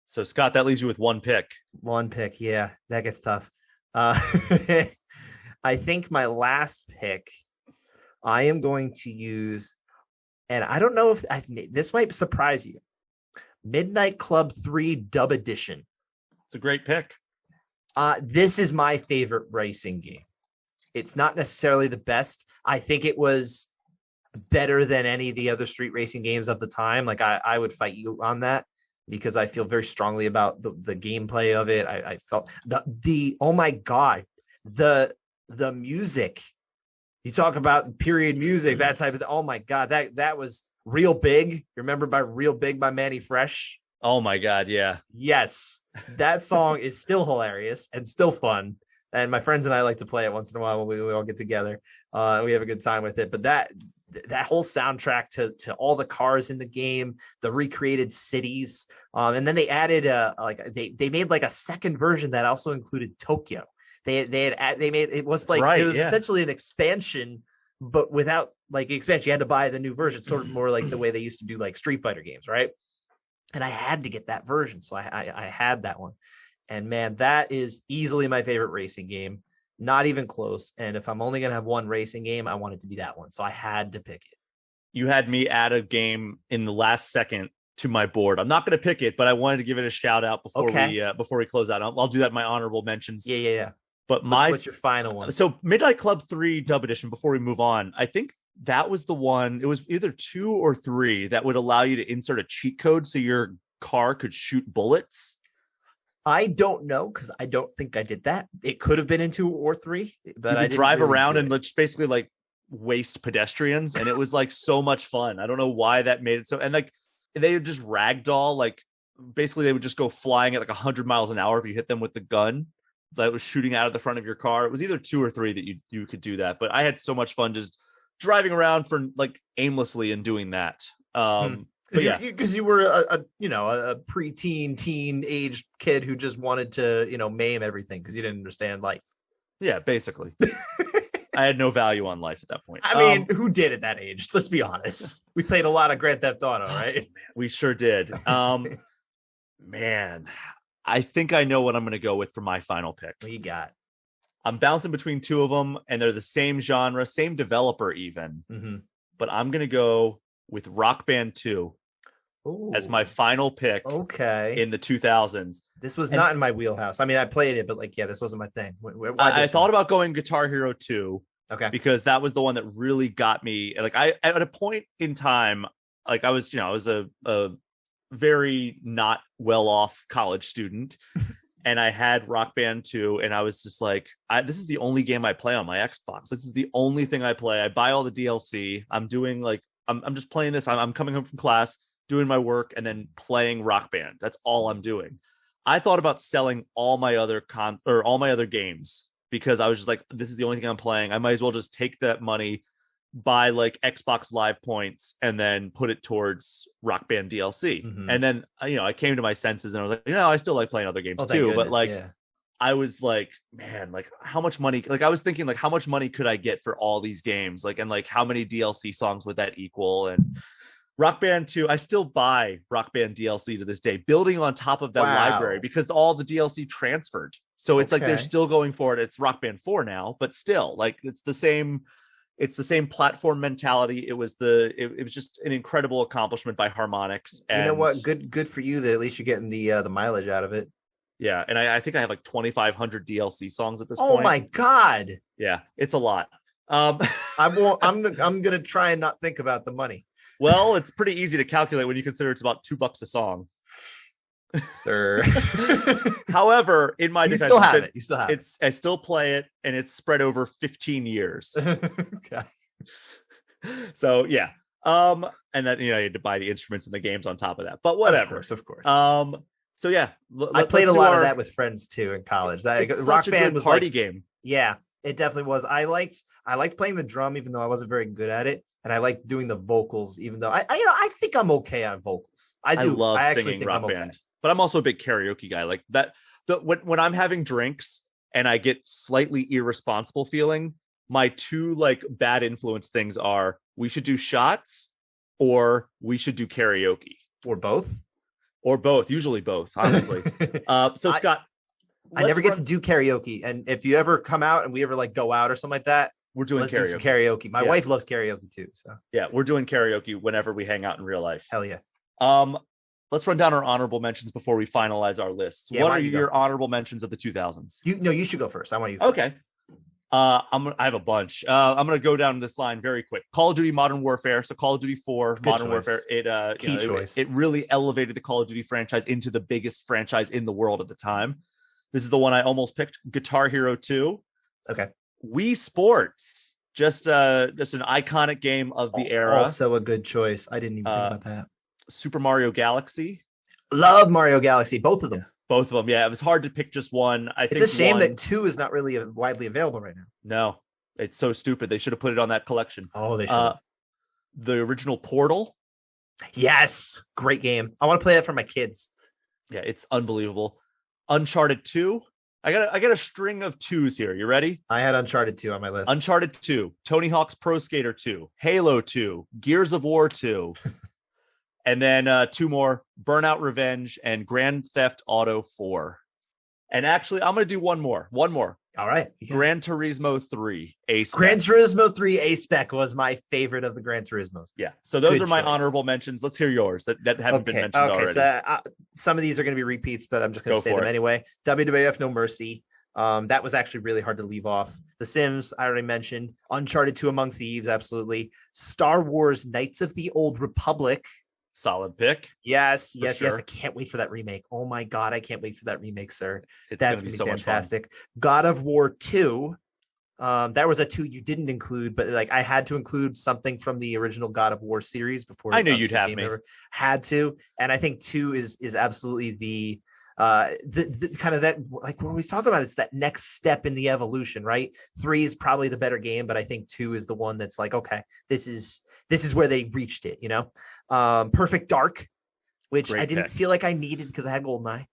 So Scott, that leaves you with one pick. One pick, yeah, that gets tough. I think my last pick, I am going to use, and I don't know if this might surprise you, Midnight Club 3 Dub Edition. It's a great pick. This is my favorite racing game. It's not necessarily the best. I think it was better than any of the other street racing games of the time. Like I would fight you on that because I feel very strongly about the gameplay of it. I felt the oh my God, the music. You talk about period music, that type of oh my God, that was Real Big. You remember by Real Big by Manny Fresh? Oh my God, yeah. Yes, that song is still hilarious and still fun. And my friends and I like to play it once in a while when we all get together. And we have a good time with it. But that whole soundtrack to all the cars in the game, the recreated cities, and then they added they made like a second version that also included Tokyo. They made it was like it was essentially an expansion, but without like expansion. You had to buy the new version, sort of more like the way they used to do like Street Fighter games, right? And I had to get that version. So I had that one. And man, that is easily my favorite racing game. Not even close. And if I'm only going to have one racing game, I want it to be that one. So I had to pick it. You had me add a game in the last second to my board. I'm not going to pick it, but I wanted to give it a shout out before we close out. I'll do that in my honorable mentions. Yeah. But what's your final one? So Midnight Club 3 Dub Edition, before we move on, I think that was the one. It was either 2 or 3 that would allow you to insert a cheat code so your car could shoot bullets. I don't know, because I don't think I did that. It could have been in 2 or 3, but I didn't drive really around and just basically like waste pedestrians, and it was like so much fun. I don't know why that made it so. And like they would just ragdoll, like basically they would just go flying at like 100 miles an hour if you hit them with the gun that was shooting out of the front of your car. It was either 2 or 3 that you could do that, but I had so much fun just driving around for like aimlessly and doing that. Because you were a preteen, teen-age kid who just wanted to maim everything because you didn't understand life. Yeah, basically. I had no value on life at that point. I mean, who did at that age? Let's be honest. We played a lot of Grand Theft Auto, right? We sure did. Man, I think I know what I'm going to go with for my final pick. What you got? I'm bouncing between 2 of them, and they're the same genre, same developer even. Mm-hmm. But I'm going to go with Rock Band 2 as my final pick. Okay. In the 2000s. This was not in my wheelhouse. I mean, I played it, but this wasn't my thing. I thought about going Guitar Hero 2. Okay. Because that was the one that really got me. Like I, at a point in time, like I was a very not well off college student. And I had Rock Band 2, and I was just like, this is the only game I play on my Xbox. This is the only thing I play. I buy all the DLC. I'm doing like, I'm just playing this. I'm coming home from class, doing my work, and then playing Rock Band. That's all I'm doing. I thought about selling all my other games because I was just like, this is the only thing I'm playing. I might as well just take that money, buy like Xbox Live points, and then put it towards Rock Band DLC. Mm-hmm. And then, I came to my senses and I was like, I still like playing other games too. But like, I was like, man, like how much money, like I was thinking like how much money could I get for all these games? Like, and like how many DLC songs would that equal? And Rock Band 2, I still buy Rock Band DLC to this day, building on top of that library because all the DLC transferred. So it's like they're still going for it. It's Rock Band 4 now, but still like it's the same platform mentality. It was just an incredible accomplishment by Harmonix. And you know what? Good for you that at least you're getting the mileage out of it. Yeah, and I think I have like 2,500 DLC songs at this point. Oh my god! Yeah, it's a lot. I'm gonna try and not think about the money. Well, it's pretty easy to calculate when you consider it's about $2 a song, sir. However, in my defense, you still have it. I still play it, and it's spread over 15 years. Okay. So yeah, and then you had to buy the instruments and the games on top of that. But whatever, of course. So yeah, I played a lot of that with friends too in college. Rock Band was party game. Yeah, it definitely was. I liked playing the drum, even though I wasn't very good at it, and I liked doing the vocals, even though I think I'm okay on vocals. I love singing Rock Band, but I'm also a big karaoke guy. Like that, when I'm having drinks and I get slightly irresponsible feeling, my 2 like bad influence things are we should do shots or we should do karaoke or both. Or both, usually both, honestly. Scott, I never get to do karaoke, and if you ever come out and we ever like go out or something like that, we're doing karaoke. Do some karaoke. My wife loves karaoke too, so yeah, we're doing karaoke whenever we hang out in real life. Hell yeah. Let's run down our honorable mentions before we finalize our list. Yeah, what are your honorable mentions of the 2000s? You should go first. I want you. Okay. I have a bunch. I'm going to go down this line very quick. Call of Duty Modern Warfare. So Call of Duty 4 Modern Warfare. It really elevated the Call of Duty franchise into the biggest franchise in the world at the time. This is the one I almost picked. Guitar Hero 2. Okay. Wii Sports. Just an iconic game of the era. Also a good choice. I didn't even think about that. Super Mario Galaxy. Love Mario Galaxy. Both of them. Both of them, yeah. It was hard to pick just one. It's a shame that 2 is not really widely available right now. No, it's so stupid. They should have put it on that collection. Oh, they should. The original Portal. Yes, great game. I want to play that for my kids. Yeah, it's unbelievable. Uncharted 2. I got a string of 2s here. You ready? I had Uncharted 2 on my list. Uncharted 2, Tony Hawk's Pro Skater 2, Halo 2, Gears of War 2. And then 2 more, Burnout Revenge and Grand Theft Auto 4. And actually, I'm going to do one more. All right. Gran Turismo 3 A-Spec. Gran Turismo 3 A-Spec was my favorite of the Gran Turismos. Yeah. So those Good are my choice. honorable mentions. Let's hear yours that haven't been mentioned already. So some of these are going to be repeats, but I'm just going to say them anyway. WWF No Mercy. That was actually really hard to leave off. The Sims, I already mentioned. Uncharted 2 Among Thieves, absolutely. Star Wars Knights of the Old Republic. Solid pick. Yes. Sure. Yes. I can't wait for that remake. Oh my God, I can't wait for that remake, sir. That's going to be so fantastic. Much fun. God of War 2. That was a 2 you didn't include, but like I had to include something from the original God of War series before. I knew you'd have me. Had to, and I think 2 is absolutely the kind of that, like what we talk about, it's that next step in the evolution, right? 3 is probably the better game, but I think 2 is the one that's like, okay, this is where they reached it, you know. Perfect Dark, which Great I didn't feel like I needed because I had Goldeneye.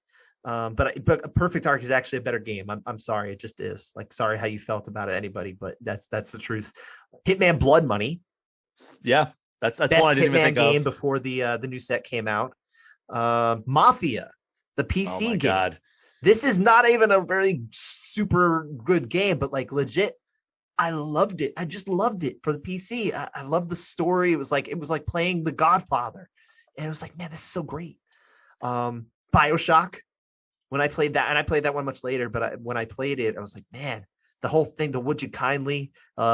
But Perfect Dark is actually a better game. I'm sorry, it just is. Like, sorry how you felt about it, anybody, but that's the truth. Hitman Blood Money. Yeah, that's best one I didn't Hitman even think game of. Before the new set came out. Mafia, the PC game. God. This is not even a very super good game, but like legit, I loved it. I just loved it for the PC. I loved the story. It was like playing The Godfather. And it was like, man, this is so great. BioShock. When I played that, and I played that one much later, but when I played it, I was like, man, the whole thing, the Would You Kindly,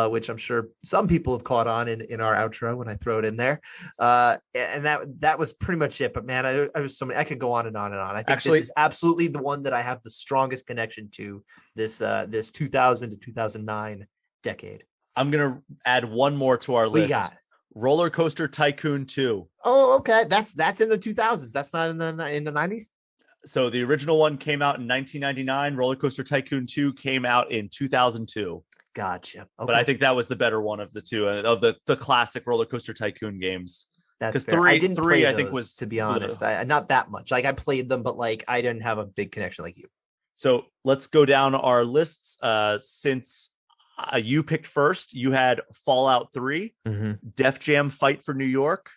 which I'm sure some people have caught on in our outro when I throw it in there. And that was pretty much it. But man, I was so many, I could go on and on and on. I think this is absolutely the one that I have the strongest connection to, this 2000 to 2009 decade. I'm going to add one more to our list. Roller Coaster Tycoon 2. Oh, okay. That's in the 2000s. That's not in the 90s. So the original one came out in 1999. Roller Coaster Tycoon 2 came out in 2002. Gotcha. Okay. But I think that was the better one of the two, of the classic Roller Coaster Tycoon games. That's fair. I didn't play those, I think, was, to be honest. Not that much. Like I played them, but like I didn't have a big connection like you. So let's go down our lists. Since you picked first, you had Fallout 3, Def Jam Fight for New York,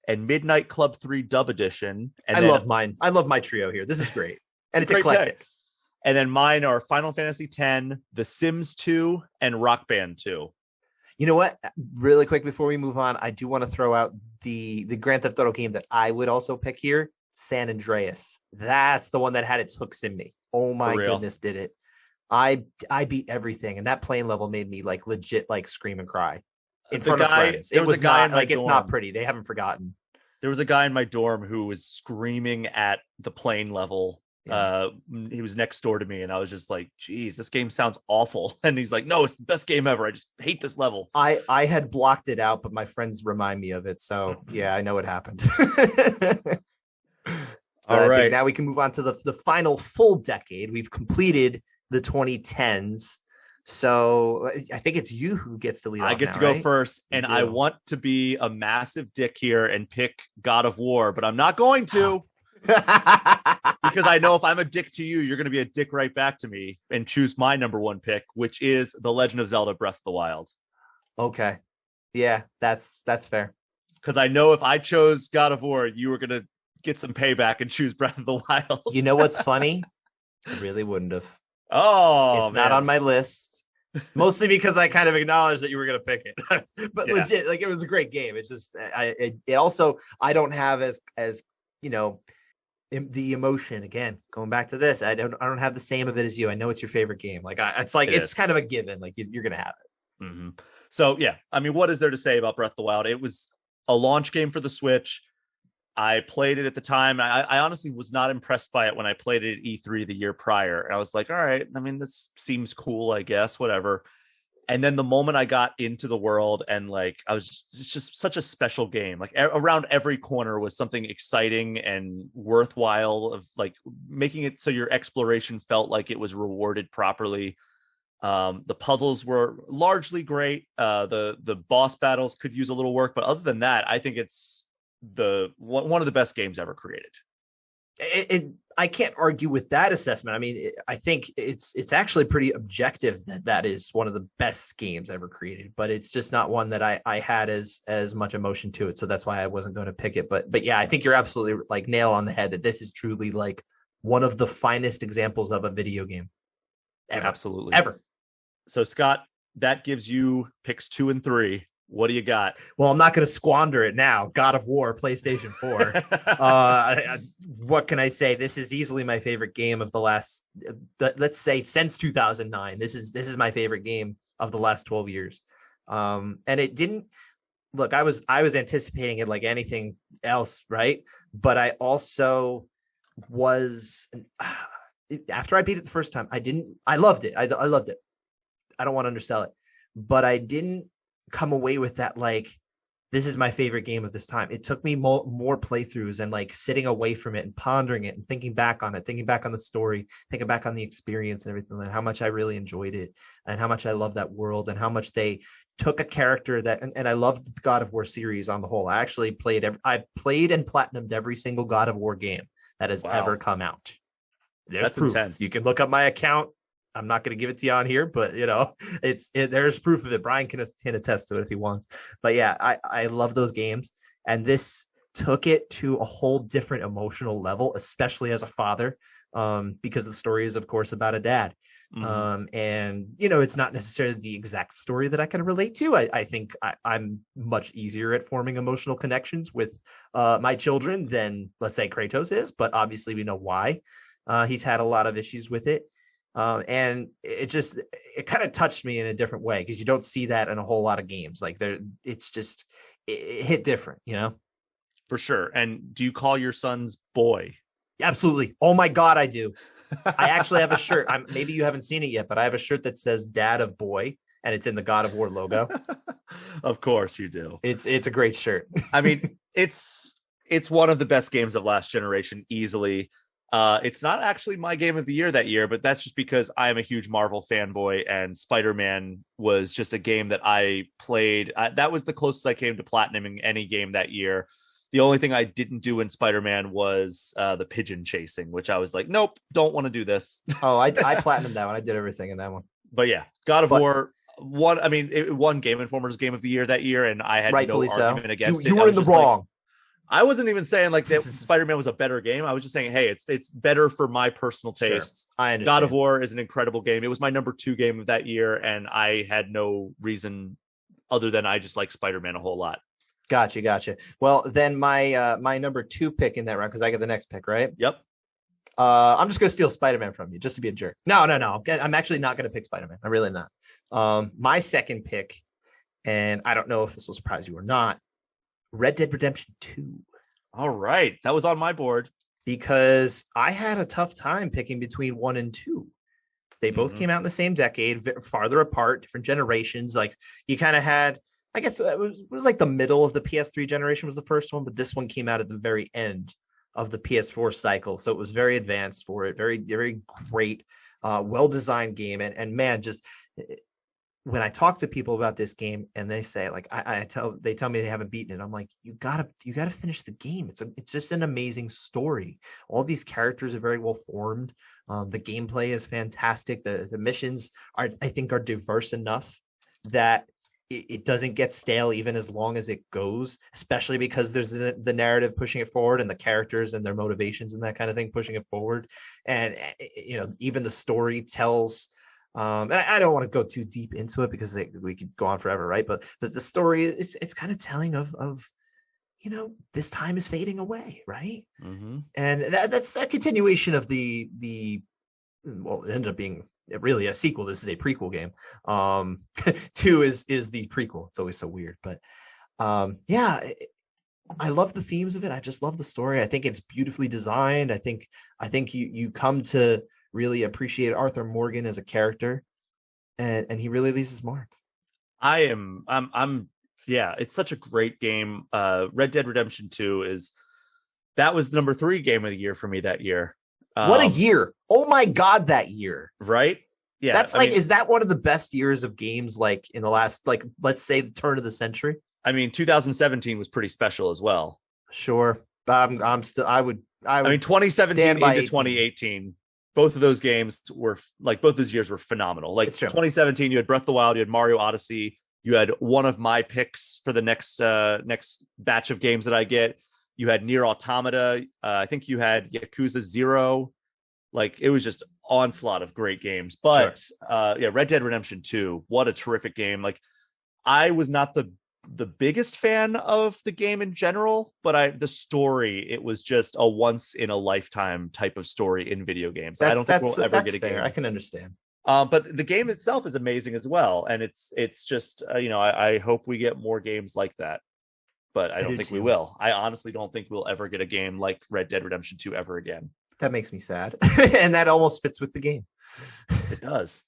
and Midnight Club 3 Dub Edition. And I love mine. I love my trio here. This is great. And it's eclectic. Pick. And then mine are Final Fantasy X, The Sims 2, and Rock Band 2. You know what? Really quick before we move on, I do want to throw out the Grand Theft Auto game that I would also pick here, San Andreas. That's the one that had its hooks in me. Oh my goodness, did it. I beat everything, and that plane level made me like legit like scream and cry in front of friends. It was not like it's not pretty. They haven't forgotten. There was a guy in my dorm who was screaming at the plane level. Yeah. He was next door to me, and I was just like, geez, this game sounds awful. And he's like, no, it's the best game ever. I just hate this level. I had blocked it out, but my friends remind me of it. So yeah, I know what happened. All right. Now we can move on to the final full decade. We've completed the 2010s. So I think it's you who gets to lead off. I get to go first, and I want to be a massive dick here and pick God of War, but I'm not going to. Because I know if I'm a dick to you, you're going to be a dick right back to me and choose my number one pick, which is The Legend of Zelda Breath of the Wild. Okay. Yeah, that's fair. Because I know if I chose God of War, you were going to get some payback and choose Breath of the Wild. You know what's funny? I really wouldn't have. Oh, it's not on my list. Mostly because I kind of acknowledged that you were going to pick it. But legit, like it was a great game. It's just it also I don't have as you know the emotion. Again, going back to this, I don't have the same of it as you. I know it's your favorite game. Like it's kind of a given. Like you're going to have it. Mm-hmm. So yeah, I mean, what is there to say about Breath of the Wild? It was a launch game for the Switch. I played it at the time. I honestly was not impressed by it when I played it at E3 the year prior. And I was like, all right, I mean, this seems cool, I guess, whatever. And then the moment I got into the world and like, it's just such a special game. Like around every corner was something exciting and worthwhile of like making it so your exploration felt like it was rewarded properly. The puzzles were largely great. The boss battles could use a little work, but other than that, I think it's one of the best games ever created. I can't argue with that assessment. I mean, I think it's actually pretty objective that is one of the best games ever created, but it's just not one that I had as much emotion to it. So that's why I wasn't going to pick it. But yeah, I think you're absolutely like nail on the head that this is truly like one of the finest examples of a video game ever. Absolutely. Ever. So, Scott, that gives you picks 2 and 3. What do you got? Well, I'm not going to squander it now. God of War, PlayStation 4. What can I say? This is easily my favorite game of the last, let's say, since 2009. This is my favorite game of the last 12 years. And it didn't look. I was anticipating it like anything else, right? But I also was after I beat it the first time. I loved it. I loved it. I don't want to undersell it, but I didn't come away with that like this is my favorite game of this time. It took me more playthroughs and like sitting away from it and pondering it and thinking back on it, thinking back on the story, thinking back on the experience and everything, and how much I really enjoyed it and how much I love that world and how much they took a character that and I loved the God of War series on the whole. I actually played and platinumed every single God of War game that has ever come out. That's proof. Intense. You can look up my account. I'm not going to give it to you on here, but there's proof of it. Brian can attest to it if he wants. But yeah, I love those games. And this took it to a whole different emotional level, especially as a father, because the story is, of course, about a dad. Mm-hmm. And, it's not necessarily the exact story that I can relate to. I think I'm much easier at forming emotional connections with my children than, let's say, Kratos is. But obviously, we know why. He's had a lot of issues with it. And it kind of touched me in a different way because you don't see that in a whole lot of games. Like it hit different, For sure. And do you call your sons boy? Absolutely. Oh my God, I do. I actually have a shirt. Maybe you haven't seen it yet, but I have a shirt that says Dad of Boy and it's in the God of War logo. Of course you do. It's a great shirt. I mean, it's one of the best games of last generation, easily. It's not actually my game of the year that year, but that's just because I am a huge Marvel fanboy and Spider-Man was just a game that I played. That was the closest I came to platinuming any game that year. The only thing I didn't do in Spider-Man was the pigeon chasing, which I was like, nope, don't want to do this. Oh, I platinumed that one. I did everything in that one. But yeah, God of War won. I mean, it won Game Informer's Game of the Year that year, and I had no argument against it. You were in the wrong. I wasn't even saying like that Spider-Man was a better game. I was just saying, hey, it's better for my personal tastes. Sure. I understand. God of War is an incredible game. It was my number 2 game of that year, and I had no reason other than I just like Spider-Man a whole lot. Gotcha. Well, then my number 2 pick in that round, because I get the next pick, right? Yep. I'm just gonna steal Spider-Man from you just to be a jerk. No. I'm actually not gonna pick Spider-Man. I'm really not. My second pick, and I don't know if this will surprise you or not, Red Dead Redemption 2. All right. That was on my board. Because I had a tough time picking between 1 and 2. They both came out in the same decade, farther apart, different generations. Like you kind of had, I guess it was like the middle of the PS3 generation was the first one, but this one came out at the very end of the PS4 cycle. So it was very advanced for it. Very, very great, well-designed game. And man, just when I talk to people about this game and they say like, they tell me they haven't beaten it. I'm like, you gotta finish the game. It's just an amazing story. All these characters are very well formed. The gameplay is fantastic. The missions I think are diverse enough that it doesn't get stale even as long as it goes, especially because there's the narrative pushing it forward and the characters and their motivations and that kind of thing pushing it forward. And, even the story tells, and I don't want to go too deep into it because we could go on forever, right? But the story, it's kind of telling of this time is fading away, right? Mm-hmm. And that's a continuation of the well, it ended up being really a sequel. This is a prequel game. 2 is the prequel. It's always so weird, but yeah, I love the themes of it. I just love the story. I think it's beautifully designed. I think you come to really appreciate Arthur Morgan as a character, and he really leaves his mark. Yeah, it's such a great game. Red Dead Redemption 2 that was the number 3 game of the year for me that year. What a year. Oh my God, that year. Right? Yeah. That's is that one of the best years of games, like in the last, like, let's say the turn of the century? I mean, 2017 was pretty special as well. Sure. I'm still, I would 2017 into 2018, both of those games were both those years were phenomenal. Like 2017, you had Breath of the Wild, you had Mario Odyssey, you had one of my picks for the next batch of games that I get. You had Nier Automata. I think you had Yakuza 0. Like it was just onslaught of great games. But Red Dead Redemption 2, what a terrific game. Like I was not the biggest fan of the game in general, but the story, it was just a once in a lifetime type of story in video games. I don't think we'll ever get a game. I can understand. But the game itself is amazing as well, and it's just I hope we get more games like that. But I don't think we will. I honestly don't think we'll ever get a game like Red Dead Redemption 2 ever again. That makes me sad. And that almost fits with the game. It does.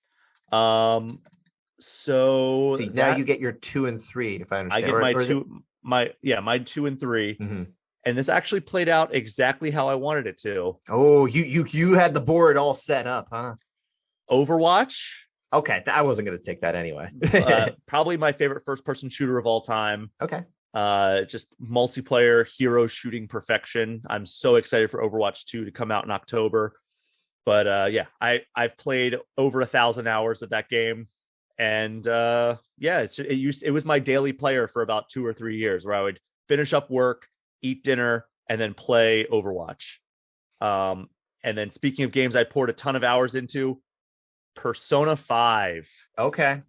So now you get your 2 and 3, if I understand. I get my 2 and 3. Mm-hmm. And this actually played out exactly how I wanted it to. Oh, you had the board all set up, huh? Overwatch. Okay, I wasn't going to take that anyway. Probably my favorite first-person shooter of all time. Okay. Just multiplayer hero shooting perfection. I'm so excited for Overwatch 2 to come out in October. But I've played over 1,000 hours of that game, and it was my daily player for about 2 or 3 years, where I would finish up work, eat dinner, and then play Overwatch. And then speaking of games I poured a ton of hours into, Persona 5. Okay.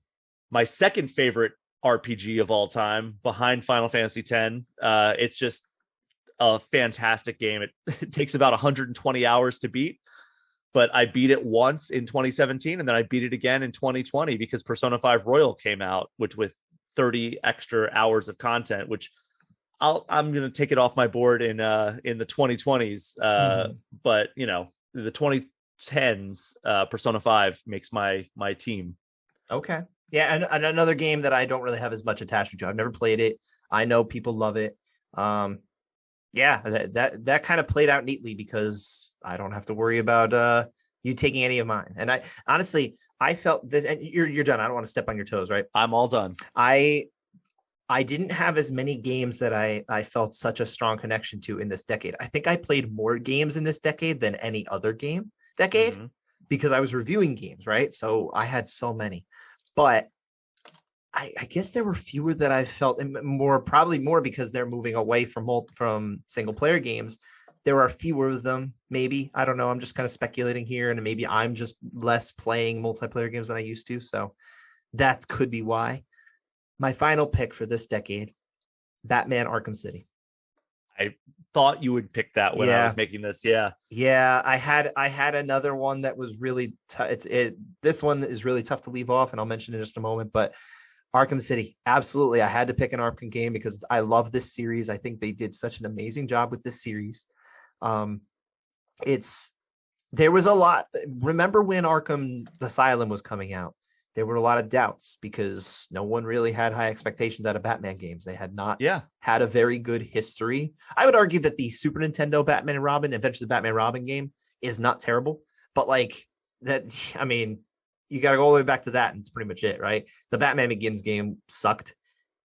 My second favorite RPG of all time, behind Final Fantasy X. It's just a fantastic game. It takes about 120 hours to beat, but I beat it once in 2017, and then I beat it again in 2020 because Persona 5 Royal came out, which with 30 extra hours of content, which I'm going to take it off my board in the 2020s. But the 2010s, Persona 5 makes my team. Okay. Yeah, and another game that I don't really have as much attachment to. I've never played it. I know people love it. That kind of played out neatly because I don't have to worry about you taking any of mine. And I honestly felt this, and you're done. I don't want to step on your toes, right? I'm all done. I didn't have as many games that I felt such a strong connection to in this decade. I think I played more games in this decade than any other decade because I was reviewing games, right? So I had so many. But I guess there were fewer that I felt, and probably more because they're moving away from single player games. There are fewer of them, maybe. I don't know. I'm just kind of speculating here, and maybe I'm just less playing multiplayer games than I used to. So that could be why. My final pick for this decade, Batman Arkham City. I thought you would pick that when I was making this. Yeah. I had another one that was really this one is really tough to leave off, and I'll mention in just a moment, but Arkham City, absolutely. I had to pick an Arkham game because I love this series. I think they did such an amazing job with this series. There was a lot. Remember when Arkham Asylum was coming out? There were a lot of doubts because no one really had high expectations out of Batman games. They had not had a very good history. I would argue that the Super Nintendo Batman and Robin, eventually the Batman Robin game, is not terrible. But like that, I mean, you got to go all the way back to that, and it's pretty much it, right? The Batman Begins game sucked,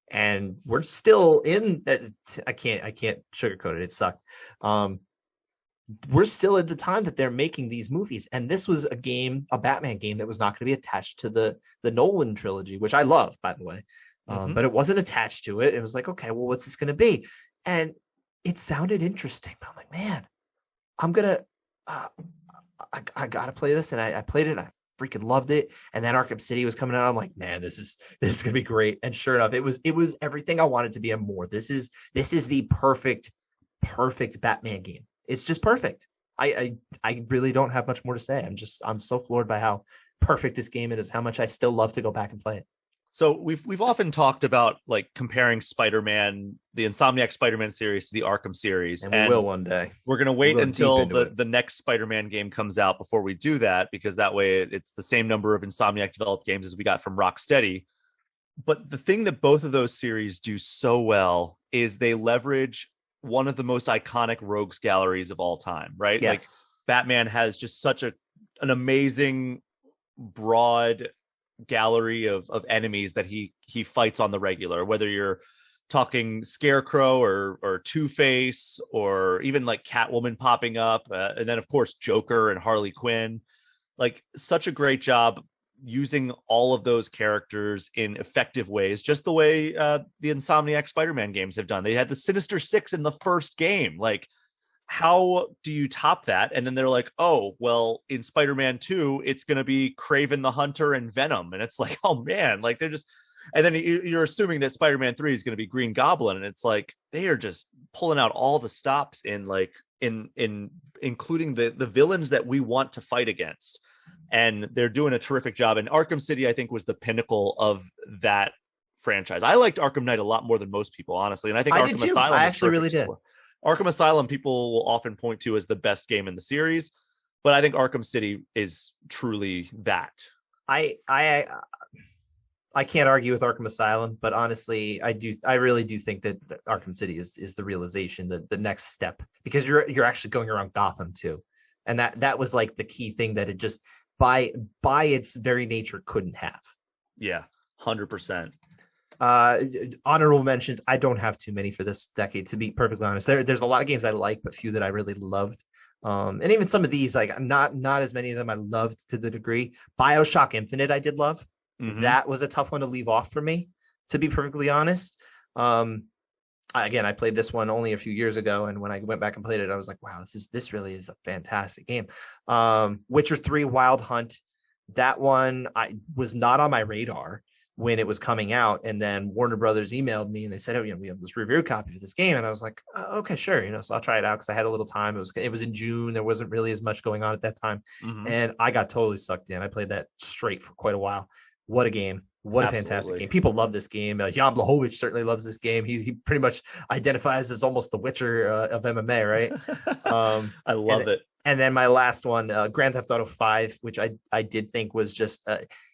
and we're still in. I can't sugarcoat it. It sucked. We're still at the time that they're making these movies, and this was a Batman game that was not going to be attached to the Nolan trilogy, which I love, by the way. But it wasn't attached to it. It was like, okay, well, what's this going to be? And it sounded interesting. But I'm like, man, I'm gonna, I gotta play this, and I played it. And I freaking loved it. And then Arkham City was coming out. I'm like, man, this is gonna be great. And sure enough, it was everything I wanted to be and more. This is the perfect Batman game. It's just perfect. I really don't have much more to say. I'm so floored by how perfect this game is, how much I still love to go back and play it. So we've often talked about like comparing Spider-Man, the Insomniac Spider-Man series to the Arkham series. And we will one day. We're going to wait until the next Spider-Man game comes out before we do that, because that way it's the same number of Insomniac developed games as we got from Rocksteady. But the thing that both of those series do so well is they leverage one of the most iconic rogues galleries of all time, right? Yes. Like Batman has just such an amazing, broad gallery of enemies that he fights on the regular, whether you're talking Scarecrow or Two-Face or even like Catwoman popping up, and then of course Joker and Harley Quinn. Like such a great job using all of those characters in effective ways, just the way the Insomniac Spider-Man games have done. They had the Sinister Six in the first game. Like how do you top that? And then they're like, oh, well, in Spider-Man 2, it's going to be Kraven the Hunter and Venom. And it's like, oh man, like they're just, and then you're assuming that Spider-Man 3 is going to be Green Goblin. And it's like, they are just pulling out all the stops in like, in including the villains that we want to fight against. And they're doing a terrific job. And Arkham City, I think, was the pinnacle of that franchise. I liked Arkham Knight a lot more than most people, honestly. And I think Arkham Asylum, I actually really did. Arkham Asylum, people will often point to as the best game in the series, but I think Arkham City is truly that. I can't argue with Arkham Asylum, but honestly, I really do think that Arkham City is the realization, the next step, because you're actually going around Gotham too, and that was like the key thing that it just by its very nature couldn't have. Yeah, 100%. Honorable mentions. I don't have too many for this decade, to be perfectly honest. There's a lot of games I like, but few that I really loved. And even some of these, like not as many of them I loved to the degree. BioShock Infinite, I did love. Mm-hmm. That was a tough one to leave off for me, to be perfectly honest. Again, I played this one only a few years ago, and when I went back and played it, I was like, wow, this really is a fantastic game. Witcher 3 Wild Hunt. That one I was not on my radar when it was coming out, and then Warner Brothers emailed me and they said, oh, we have this review copy of this game. And I was like, okay, sure. So I'll try it out, because I had a little time. It was in June. There wasn't really as much going on at that time. Mm-hmm. And I got totally sucked in. I played that straight for quite a while. What a game. What a fantastic game. People love this game. Jan Blachowicz certainly loves this game. He pretty much identifies as almost the Witcher of MMA, right? I love it. And then my last one, Grand Theft Auto 5, which I did think was just,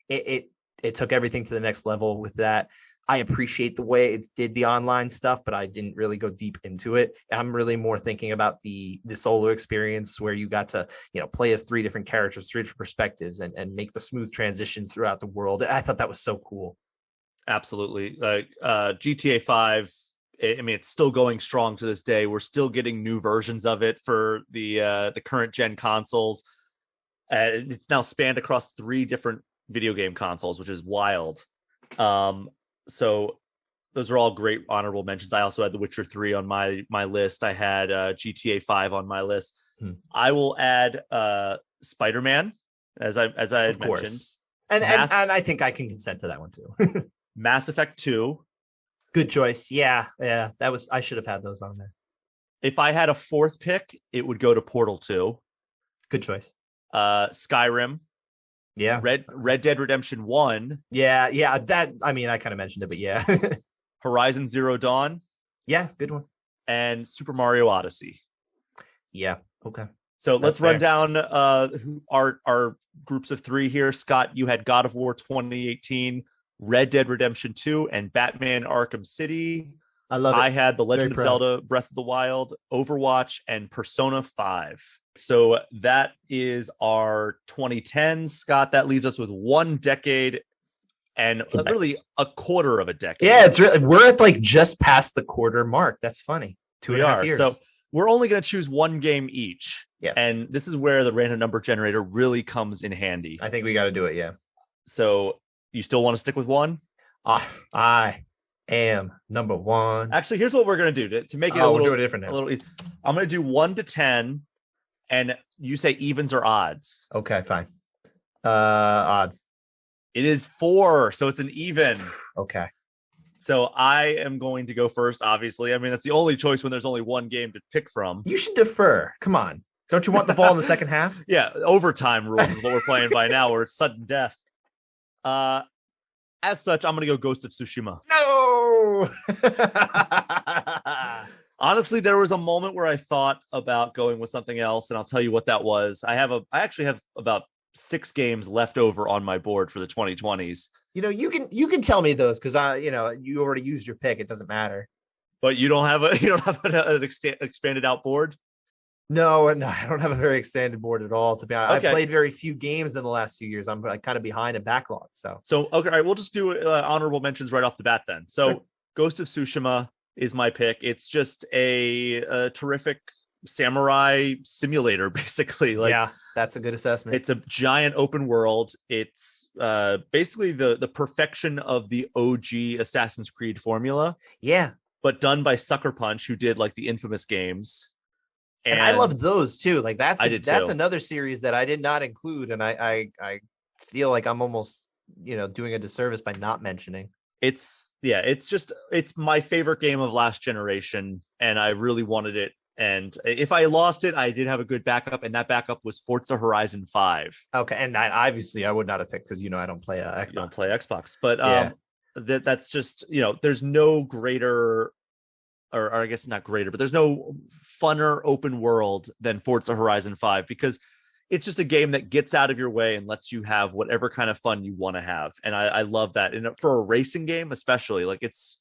it took everything to the next level with that. I appreciate the way it did the online stuff, but I didn't really go deep into it. I'm really more thinking about the solo experience, where you got to, play as 3 different characters, 3 different perspectives, and make the smooth transitions throughout the world. I thought that was so cool. Absolutely. Like GTA 5, I mean, it's still going strong to this day. We're still getting new versions of it for the current gen consoles. It's now spanned across 3 different video game consoles, which is wild. So those are all great honorable mentions. I also had The Witcher 3 on my list. I had GTA 5 on my list. I will add Spider-Man, as I had mentioned. And I think I can consent to that one too. Mass Effect 2. Good choice. Yeah. I should have had those on there. If I had a 4th pick, it would go to Portal 2. Good choice. Skyrim. Yeah. Red Dead Redemption 1. Yeah. That, I mean, I kind of mentioned it, but yeah. Horizon Zero Dawn. Yeah, good one. And Super Mario Odyssey. Yeah. Okay. So let's run down our groups of 3 here. Scott, you had God of War 2018, Red Dead Redemption 2, and Batman Arkham City. I love it. I had The Legend of Zelda, Breath of the Wild, Overwatch, and Persona 5. So that is our 2010s. Scott, that leaves us with 1 decade and really a quarter of a decade. Yeah, we're at like just past the quarter mark. That's funny. 2.5 years. So we're only going to choose 1 game each. Yes. And this is where the random number generator really comes in handy. I think we got to do it. Yeah. So you still want to stick with 1? I am number 1. Actually, here's what we're going to do to make it a little different. I'm going to do 1 to 10. And you say evens or odds. Okay, fine. Odds. It is 4, so it's an even. Okay. So I am going to go first, obviously. I mean, that's the only choice when there's only 1 game to pick from. You should defer. Come on. Don't you want the ball in the second half? Yeah, overtime rules is what we're playing by now, where it's sudden death. As such, I'm going to go Ghost of Tsushima. No! Honestly, there was a moment where I thought about going with something else, and I'll tell you what that was. I actually have about 6 games left over on my board for the 2020s. You can tell me those, because you already used your pick. It doesn't matter. But you don't have an expanded out board? No, I don't have a very expanded board at all, to be honest. Okay. I've played very few games in the last few years. I'm kind of behind a backlog. So okay, all right, we'll just do honorable mentions right off the bat then. So sure. Ghost of Tsushima is my pick. It's just a terrific samurai simulator, basically. Yeah, that's a good assessment. It's a giant open world. It's basically the perfection of the OG Assassin's Creed formula. Yeah. But done by Sucker Punch, who did like the infamous games. And I love those too. Like that's too. another series that I did not include, and I feel like I'm almost doing a disservice by not mentioning. It's my favorite game of last generation, and I really wanted it. And if I lost it, I did have a good backup, and that backup was Forza Horizon 5. Okay, and obviously I would not have picked because I don't play Xbox. You don't play Xbox, but that's just there's no greater, or I guess not greater, but there's no funner open world than Forza Horizon 5 because it's just a game that gets out of your way and lets you have whatever kind of fun you want to have, and I love that. And for a racing game, especially, like it's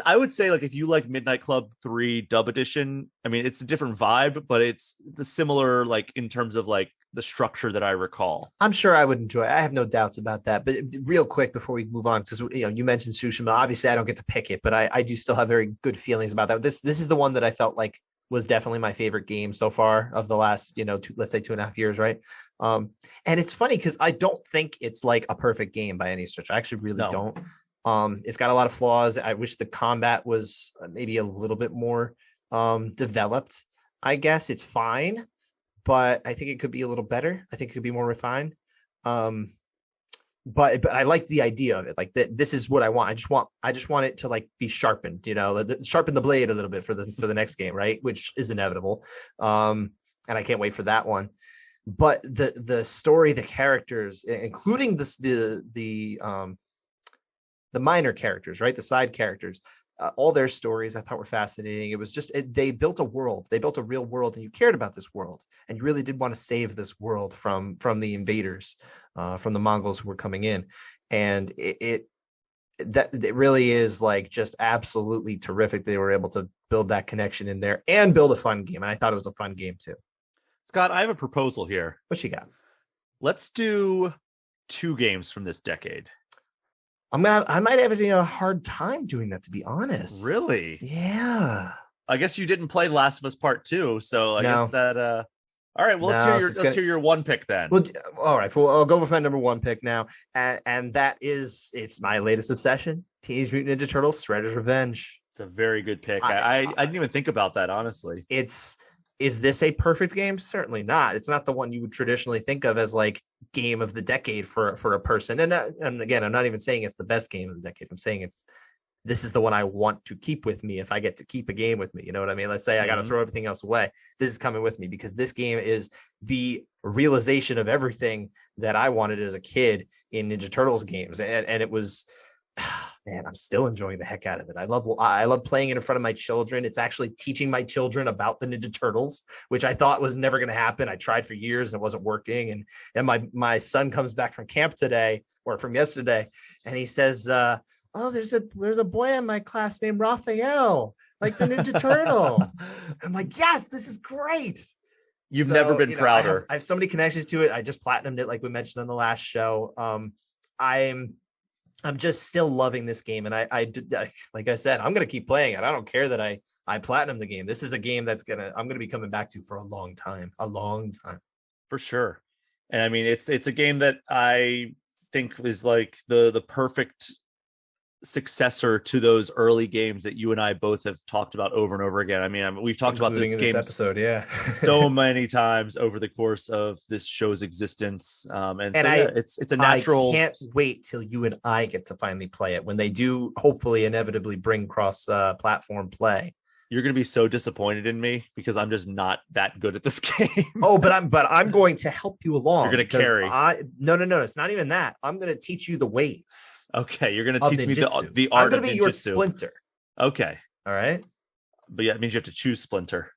I would say, like, if you like Midnight Club 3 Dub Edition, I mean, it's a different vibe, but it's the similar, like, in terms of like the structure that I recall. I'm sure I would enjoy it. I have no doubts about that. But real quick before we move on, because you mentioned Tsushima. Obviously, I don't get to pick it, but I do still have very good feelings about that. This is the one that I felt like was definitely my favorite game so far of the last, let's say 2.5 years, right? And it's funny because I don't think it's like a perfect game by any stretch. I actually really don't. It's got a lot of flaws. I wish the combat was maybe a little bit more developed. I guess it's fine, but I think it could be a little better. I think it could be more refined. But I like the idea of it. Like this is what I want. I just want it to like be sharpened, sharpen the blade a little bit for the next game, right? Which is inevitable. And I can't wait for that one. But the story, the characters, including the minor characters, right? The side characters, all their stories I thought were fascinating. It was just, they built a world. They built a real world, and you cared about this world, and you really did want to save this world from the invaders, from the Mongols who were coming in. And it really is like just absolutely terrific. They were able to build that connection in there and build a fun game. And I thought it was a fun game too. Scott, I have a proposal here. What you got? Let's do 2 games from this decade. I might have a hard time doing that, to be honest. Really? Yeah. I guess you didn't play Last of Us Part 2, so I guess that all right, well, let's hear your one pick then. Well, all right, well, I'll go with my number 1 pick now, and that is, it's my latest obsession, Teenage Mutant Ninja Turtles: Shredder's Revenge. It's a very good pick. I didn't even think about that, honestly. Is this a perfect game? Certainly not. It's not the one you would traditionally think of as like game of the decade for a person. And again, I'm not even saying it's the best game of the decade. I'm saying this is the one I want to keep with me if I get to keep a game with me. You know what I mean? Let's say I got to throw everything else away. This is coming with me because this game is the realization of everything that I wanted as a kid in Ninja Turtles games. And it was, man, I'm still enjoying the heck out of it. I love playing it in front of my children. It's actually teaching my children about the Ninja Turtles, which I thought was never going to happen. I tried for years and it wasn't working. And my son comes back from camp today, or from yesterday, and he says, "Oh, there's a boy in my class named Raphael, like the Ninja Turtle." I'm like, yes, this is great. You've never been prouder. I have so many connections to it. I just platinumed it, like we mentioned on the last show. I'm just still loving this game, and I like I said, I'm gonna keep playing it. I don't care that I platinum the game. This is a game I'm gonna be coming back to for a long time, for sure. And I mean, it's a game that I think is like the perfect successor to those early games that you and I both have talked about over and over again. I mean, we've talked about this game episode, so many times over the course of this show's existence. It's a natural. I can't wait till you and I get to finally play it when they do, hopefully, inevitably bring cross platform play. You're going to be so disappointed in me because I'm just not that good at this game. But I'm going to help you along. You're going to carry. No. It's not even that. I'm going to teach you the ways. Okay. You're going to teach me the art of ninjutsu. I'm going to be your Splinter. Okay. All right. But yeah, it means you have to choose Splinter.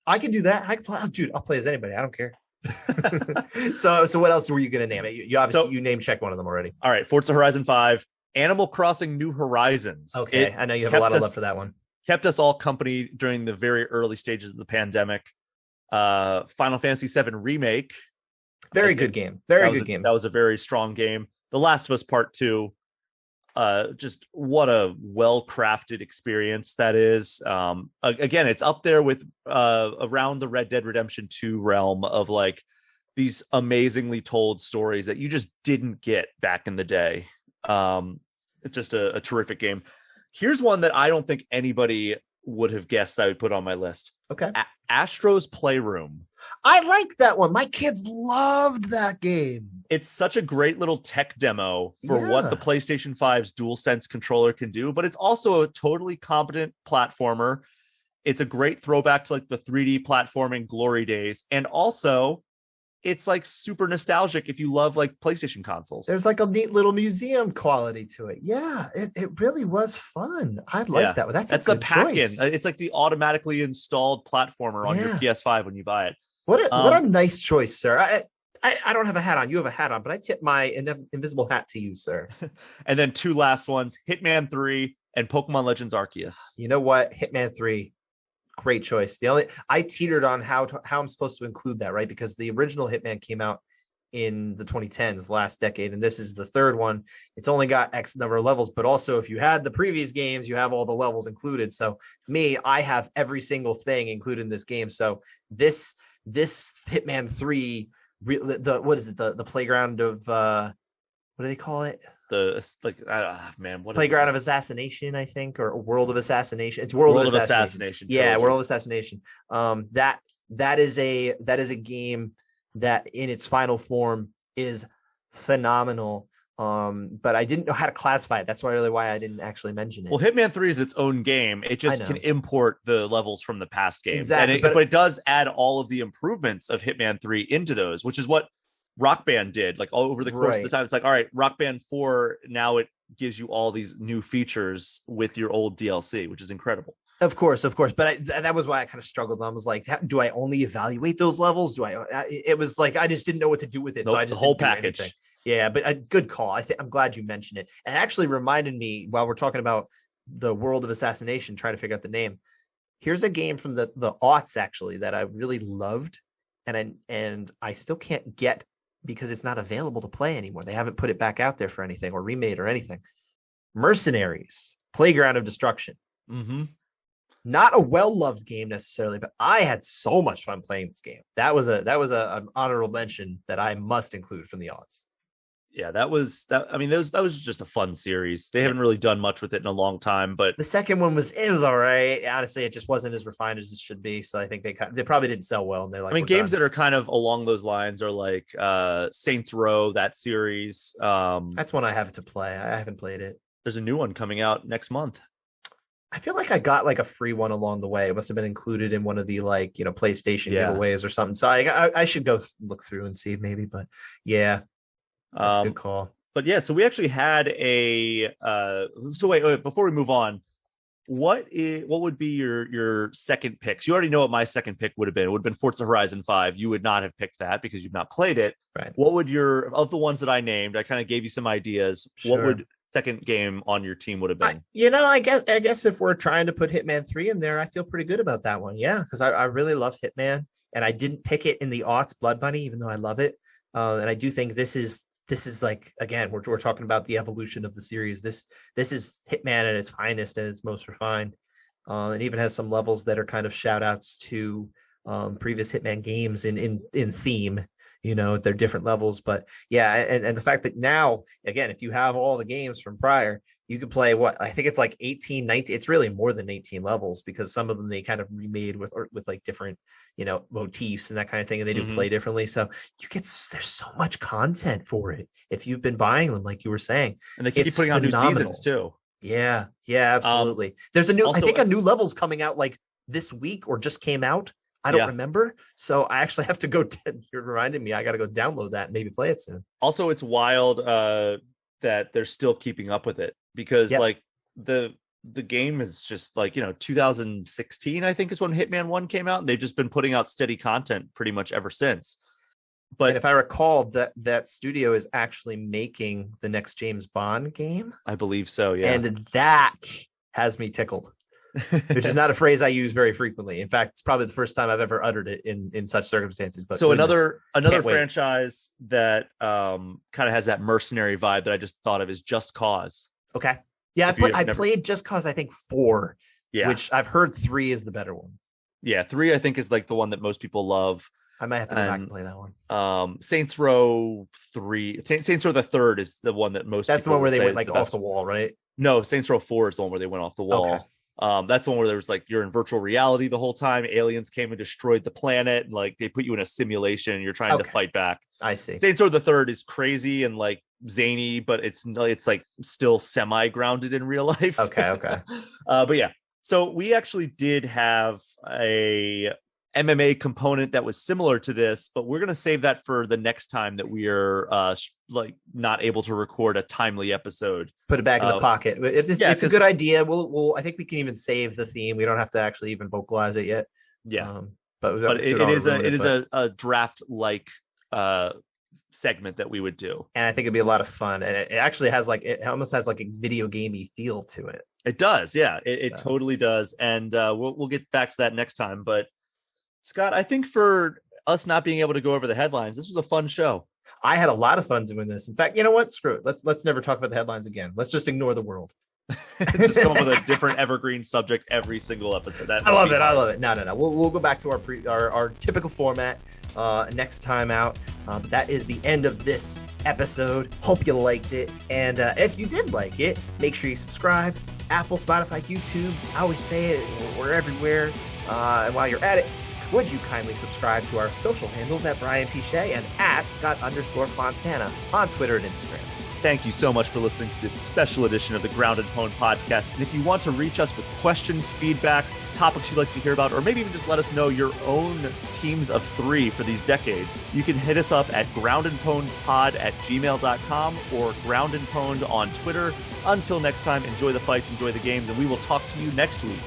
I can do that. I'll play as anybody. I don't care. So what else were you going to name it? You obviously you name check one of them already. All right. Forza Horizon 5, Animal Crossing New Horizons. Okay. I know you have a lot of love for that one. Kept us all company during the very early stages of the pandemic. Final Fantasy VII Remake. Very good game. Very good game. That was a very strong game. The Last of Us Part 2. Just what a well-crafted experience that is. Again, it's up there with around the Red Dead Redemption 2 realm of like these amazingly told stories that you just didn't get back in the day. It's just a terrific game. Here's one that I don't think anybody would have guessed I would put on my list. Okay. Astro's Playroom. I like that one. My kids loved that game. It's such a great little tech demo for what the PlayStation 5's DualSense controller can do, but it's also a totally competent platformer. It's a great throwback to like the 3D platforming glory days. And also it's like super nostalgic if you love like PlayStation consoles. There's like a neat little museum quality to it. Yeah, it really was fun. I like that one. That's a good choice. It's like the automatically installed platformer on your PS5 when you buy it. What a nice choice, sir. I don't have a hat on. You have a hat on, but I tip my invisible hat to you, sir. And then two last ones, Hitman 3 and Pokemon Legends Arceus. You know what? Hitman 3, great choice. I teetered on how I'm supposed to include that, right? Because the original Hitman came out in the 2010s, last decade, and this is the third one. It's only got X number of levels, but also if you had the previous games, you have all the levels included. So I have every single thing included in this game. So this Hitman 3, the playground of what do they call it? Playground of Assassination, I think, or World of Assassination. It's World of Assassination. Yeah, World of Assassination. That is a game that in its final form is phenomenal. But I didn't know how to classify it. That's why I didn't actually mention it. Well, Hitman 3 is its own game. It just can import the levels from the past games. Exactly, but it does add all of the improvements of Hitman 3 into those, which is what Rock Band did. Like all over the course of the time, it's like, all right, Rock Band 4, now it gives you all these new features with your old DLC, which is incredible. Of course. But that was why I kind of struggled. I was like, do I only evaluate those levels? It was like, I just didn't know what to do with it. So I just the whole package. Yeah, but a good call. I'm glad you mentioned it. And it actually reminded me while we're talking about the World of Assassination, trying to figure out the name. Here's a game from the aughts actually that I really loved. And I still can't get because it's not available to play anymore. They haven't put it back out there for anything or remade or anything. Mercenaries, Playground of Destruction. Mm-hmm. Not a well-loved game necessarily, but I had so much fun playing this game. That was an honorable mention that I must include from the odds. Yeah, that was just a fun series. They haven't really done much with it in a long time, but the second one was all right. Honestly, it just wasn't as refined as it should be. So I think they probably didn't sell well. And they're like, games that are kind of along those lines are like Saints Row, that series. That's one I have to play. I haven't played it. There's a new one coming out next month. I feel like I got like a free one along the way. It must have been included in one of the PlayStation giveaways or something. So I should go look through and see maybe. But yeah. That's a good call. But yeah, so we actually had wait, before we move on, what would be your second picks? You already know what my second pick would have been. It would have been Forza Horizon 5. You would not have picked that because you've not played it. Right. What would of the ones that I named, I kind of gave you some ideas. Sure. What would second game on your team would have been? I guess if we're trying to put Hitman 3 in there, I feel pretty good about that one. Yeah, because I really love Hitman, and I didn't pick it in the aughts Blood Bunny, even though I love it. And I do think this is like, again, we're talking about the evolution of the series. This is Hitman at its finest and its most refined. It even has some levels that are kind of shout outs to previous Hitman games in theme, they're different levels. But yeah, and the fact that now, again, if you have all the games from prior, you could play I think it's like 18, 19. It's really more than 18 levels because some of them they kind of remade with like different, motifs and that kind of thing. And they do play differently. So there's so much content for it. If you've been buying them, like you were saying, and they keep putting out new seasons too. Yeah, absolutely. There's a new level's coming out like this week or just came out. I don't remember. So I actually have to go. You're reminding me. I got to go download that and maybe play it soon. Also, it's wild that they're still keeping up with it because like the game is just like, 2016, I think is when Hitman 1 came out. And they've just been putting out steady content pretty much ever since. But if I recall, that studio is actually making the next James Bond game. I believe so. Yeah. And that has me tickled. Which is not a phrase I use very frequently. In fact, it's probably the first time I've ever uttered it in such circumstances. But so another franchise that kind of has that mercenary vibe that I just thought of is Just Cause. Okay. Yeah, I played Just Cause, I think 4, which I've heard 3 is the better one. Yeah, 3 I think is like the one that most people love. I might have to go back and play that one. Saints Row 3. Saints Row the third is the one that most That's people the one where they went like off the wall, right? No, Saints Row 4 is the one where they went off the wall. That's one where there was like you're in virtual reality the whole time. Aliens came and destroyed the planet, and like they put you in a simulation and you're trying to fight back. I see. Saints Row the Third is crazy and like zany, but it's like still semi grounded in real life. Okay. But yeah, so we actually did have a MMA component that was similar to this, but we're going to save that for the next time that we are like not able to record a timely episode. Put it back in the pocket. It's a good idea. We'll I think we can even save the theme. We don't have to actually even vocalize it yet. Yeah. But it is a draft like segment that we would do. And I think it'd be a lot of fun. And it actually has it almost has like a video gamey feel to it. It does. Yeah, it totally does. And we'll get back to that next time. But Scott, I think for us not being able to go over the headlines, this was a fun show. I had a lot of fun doing this. In fact, you know what? Screw it. Let's never talk about the headlines again. Let's just ignore the world. Just come up with a different evergreen subject every single episode. I love it. No. We'll go back to our typical format next time out. That is the end of this episode. Hope you liked it. And if you did like it, make sure you subscribe. Apple, Spotify, YouTube. I always say it. We're everywhere. And while you're at it, would you kindly subscribe to our social handles at Brian P. Shea and at Scott_Fontana on Twitter and Instagram. Thank you so much for listening to this special edition of the Ground Pwned Podcast. And if you want to reach us with questions, feedbacks, topics you'd like to hear about, or maybe even just let us know your own teams of 3 for these decades, you can hit us up at groundandpwnedpod@gmail.com or groundandpwned on Twitter. Until next time, enjoy the fights, enjoy the games, and we will talk to you next week.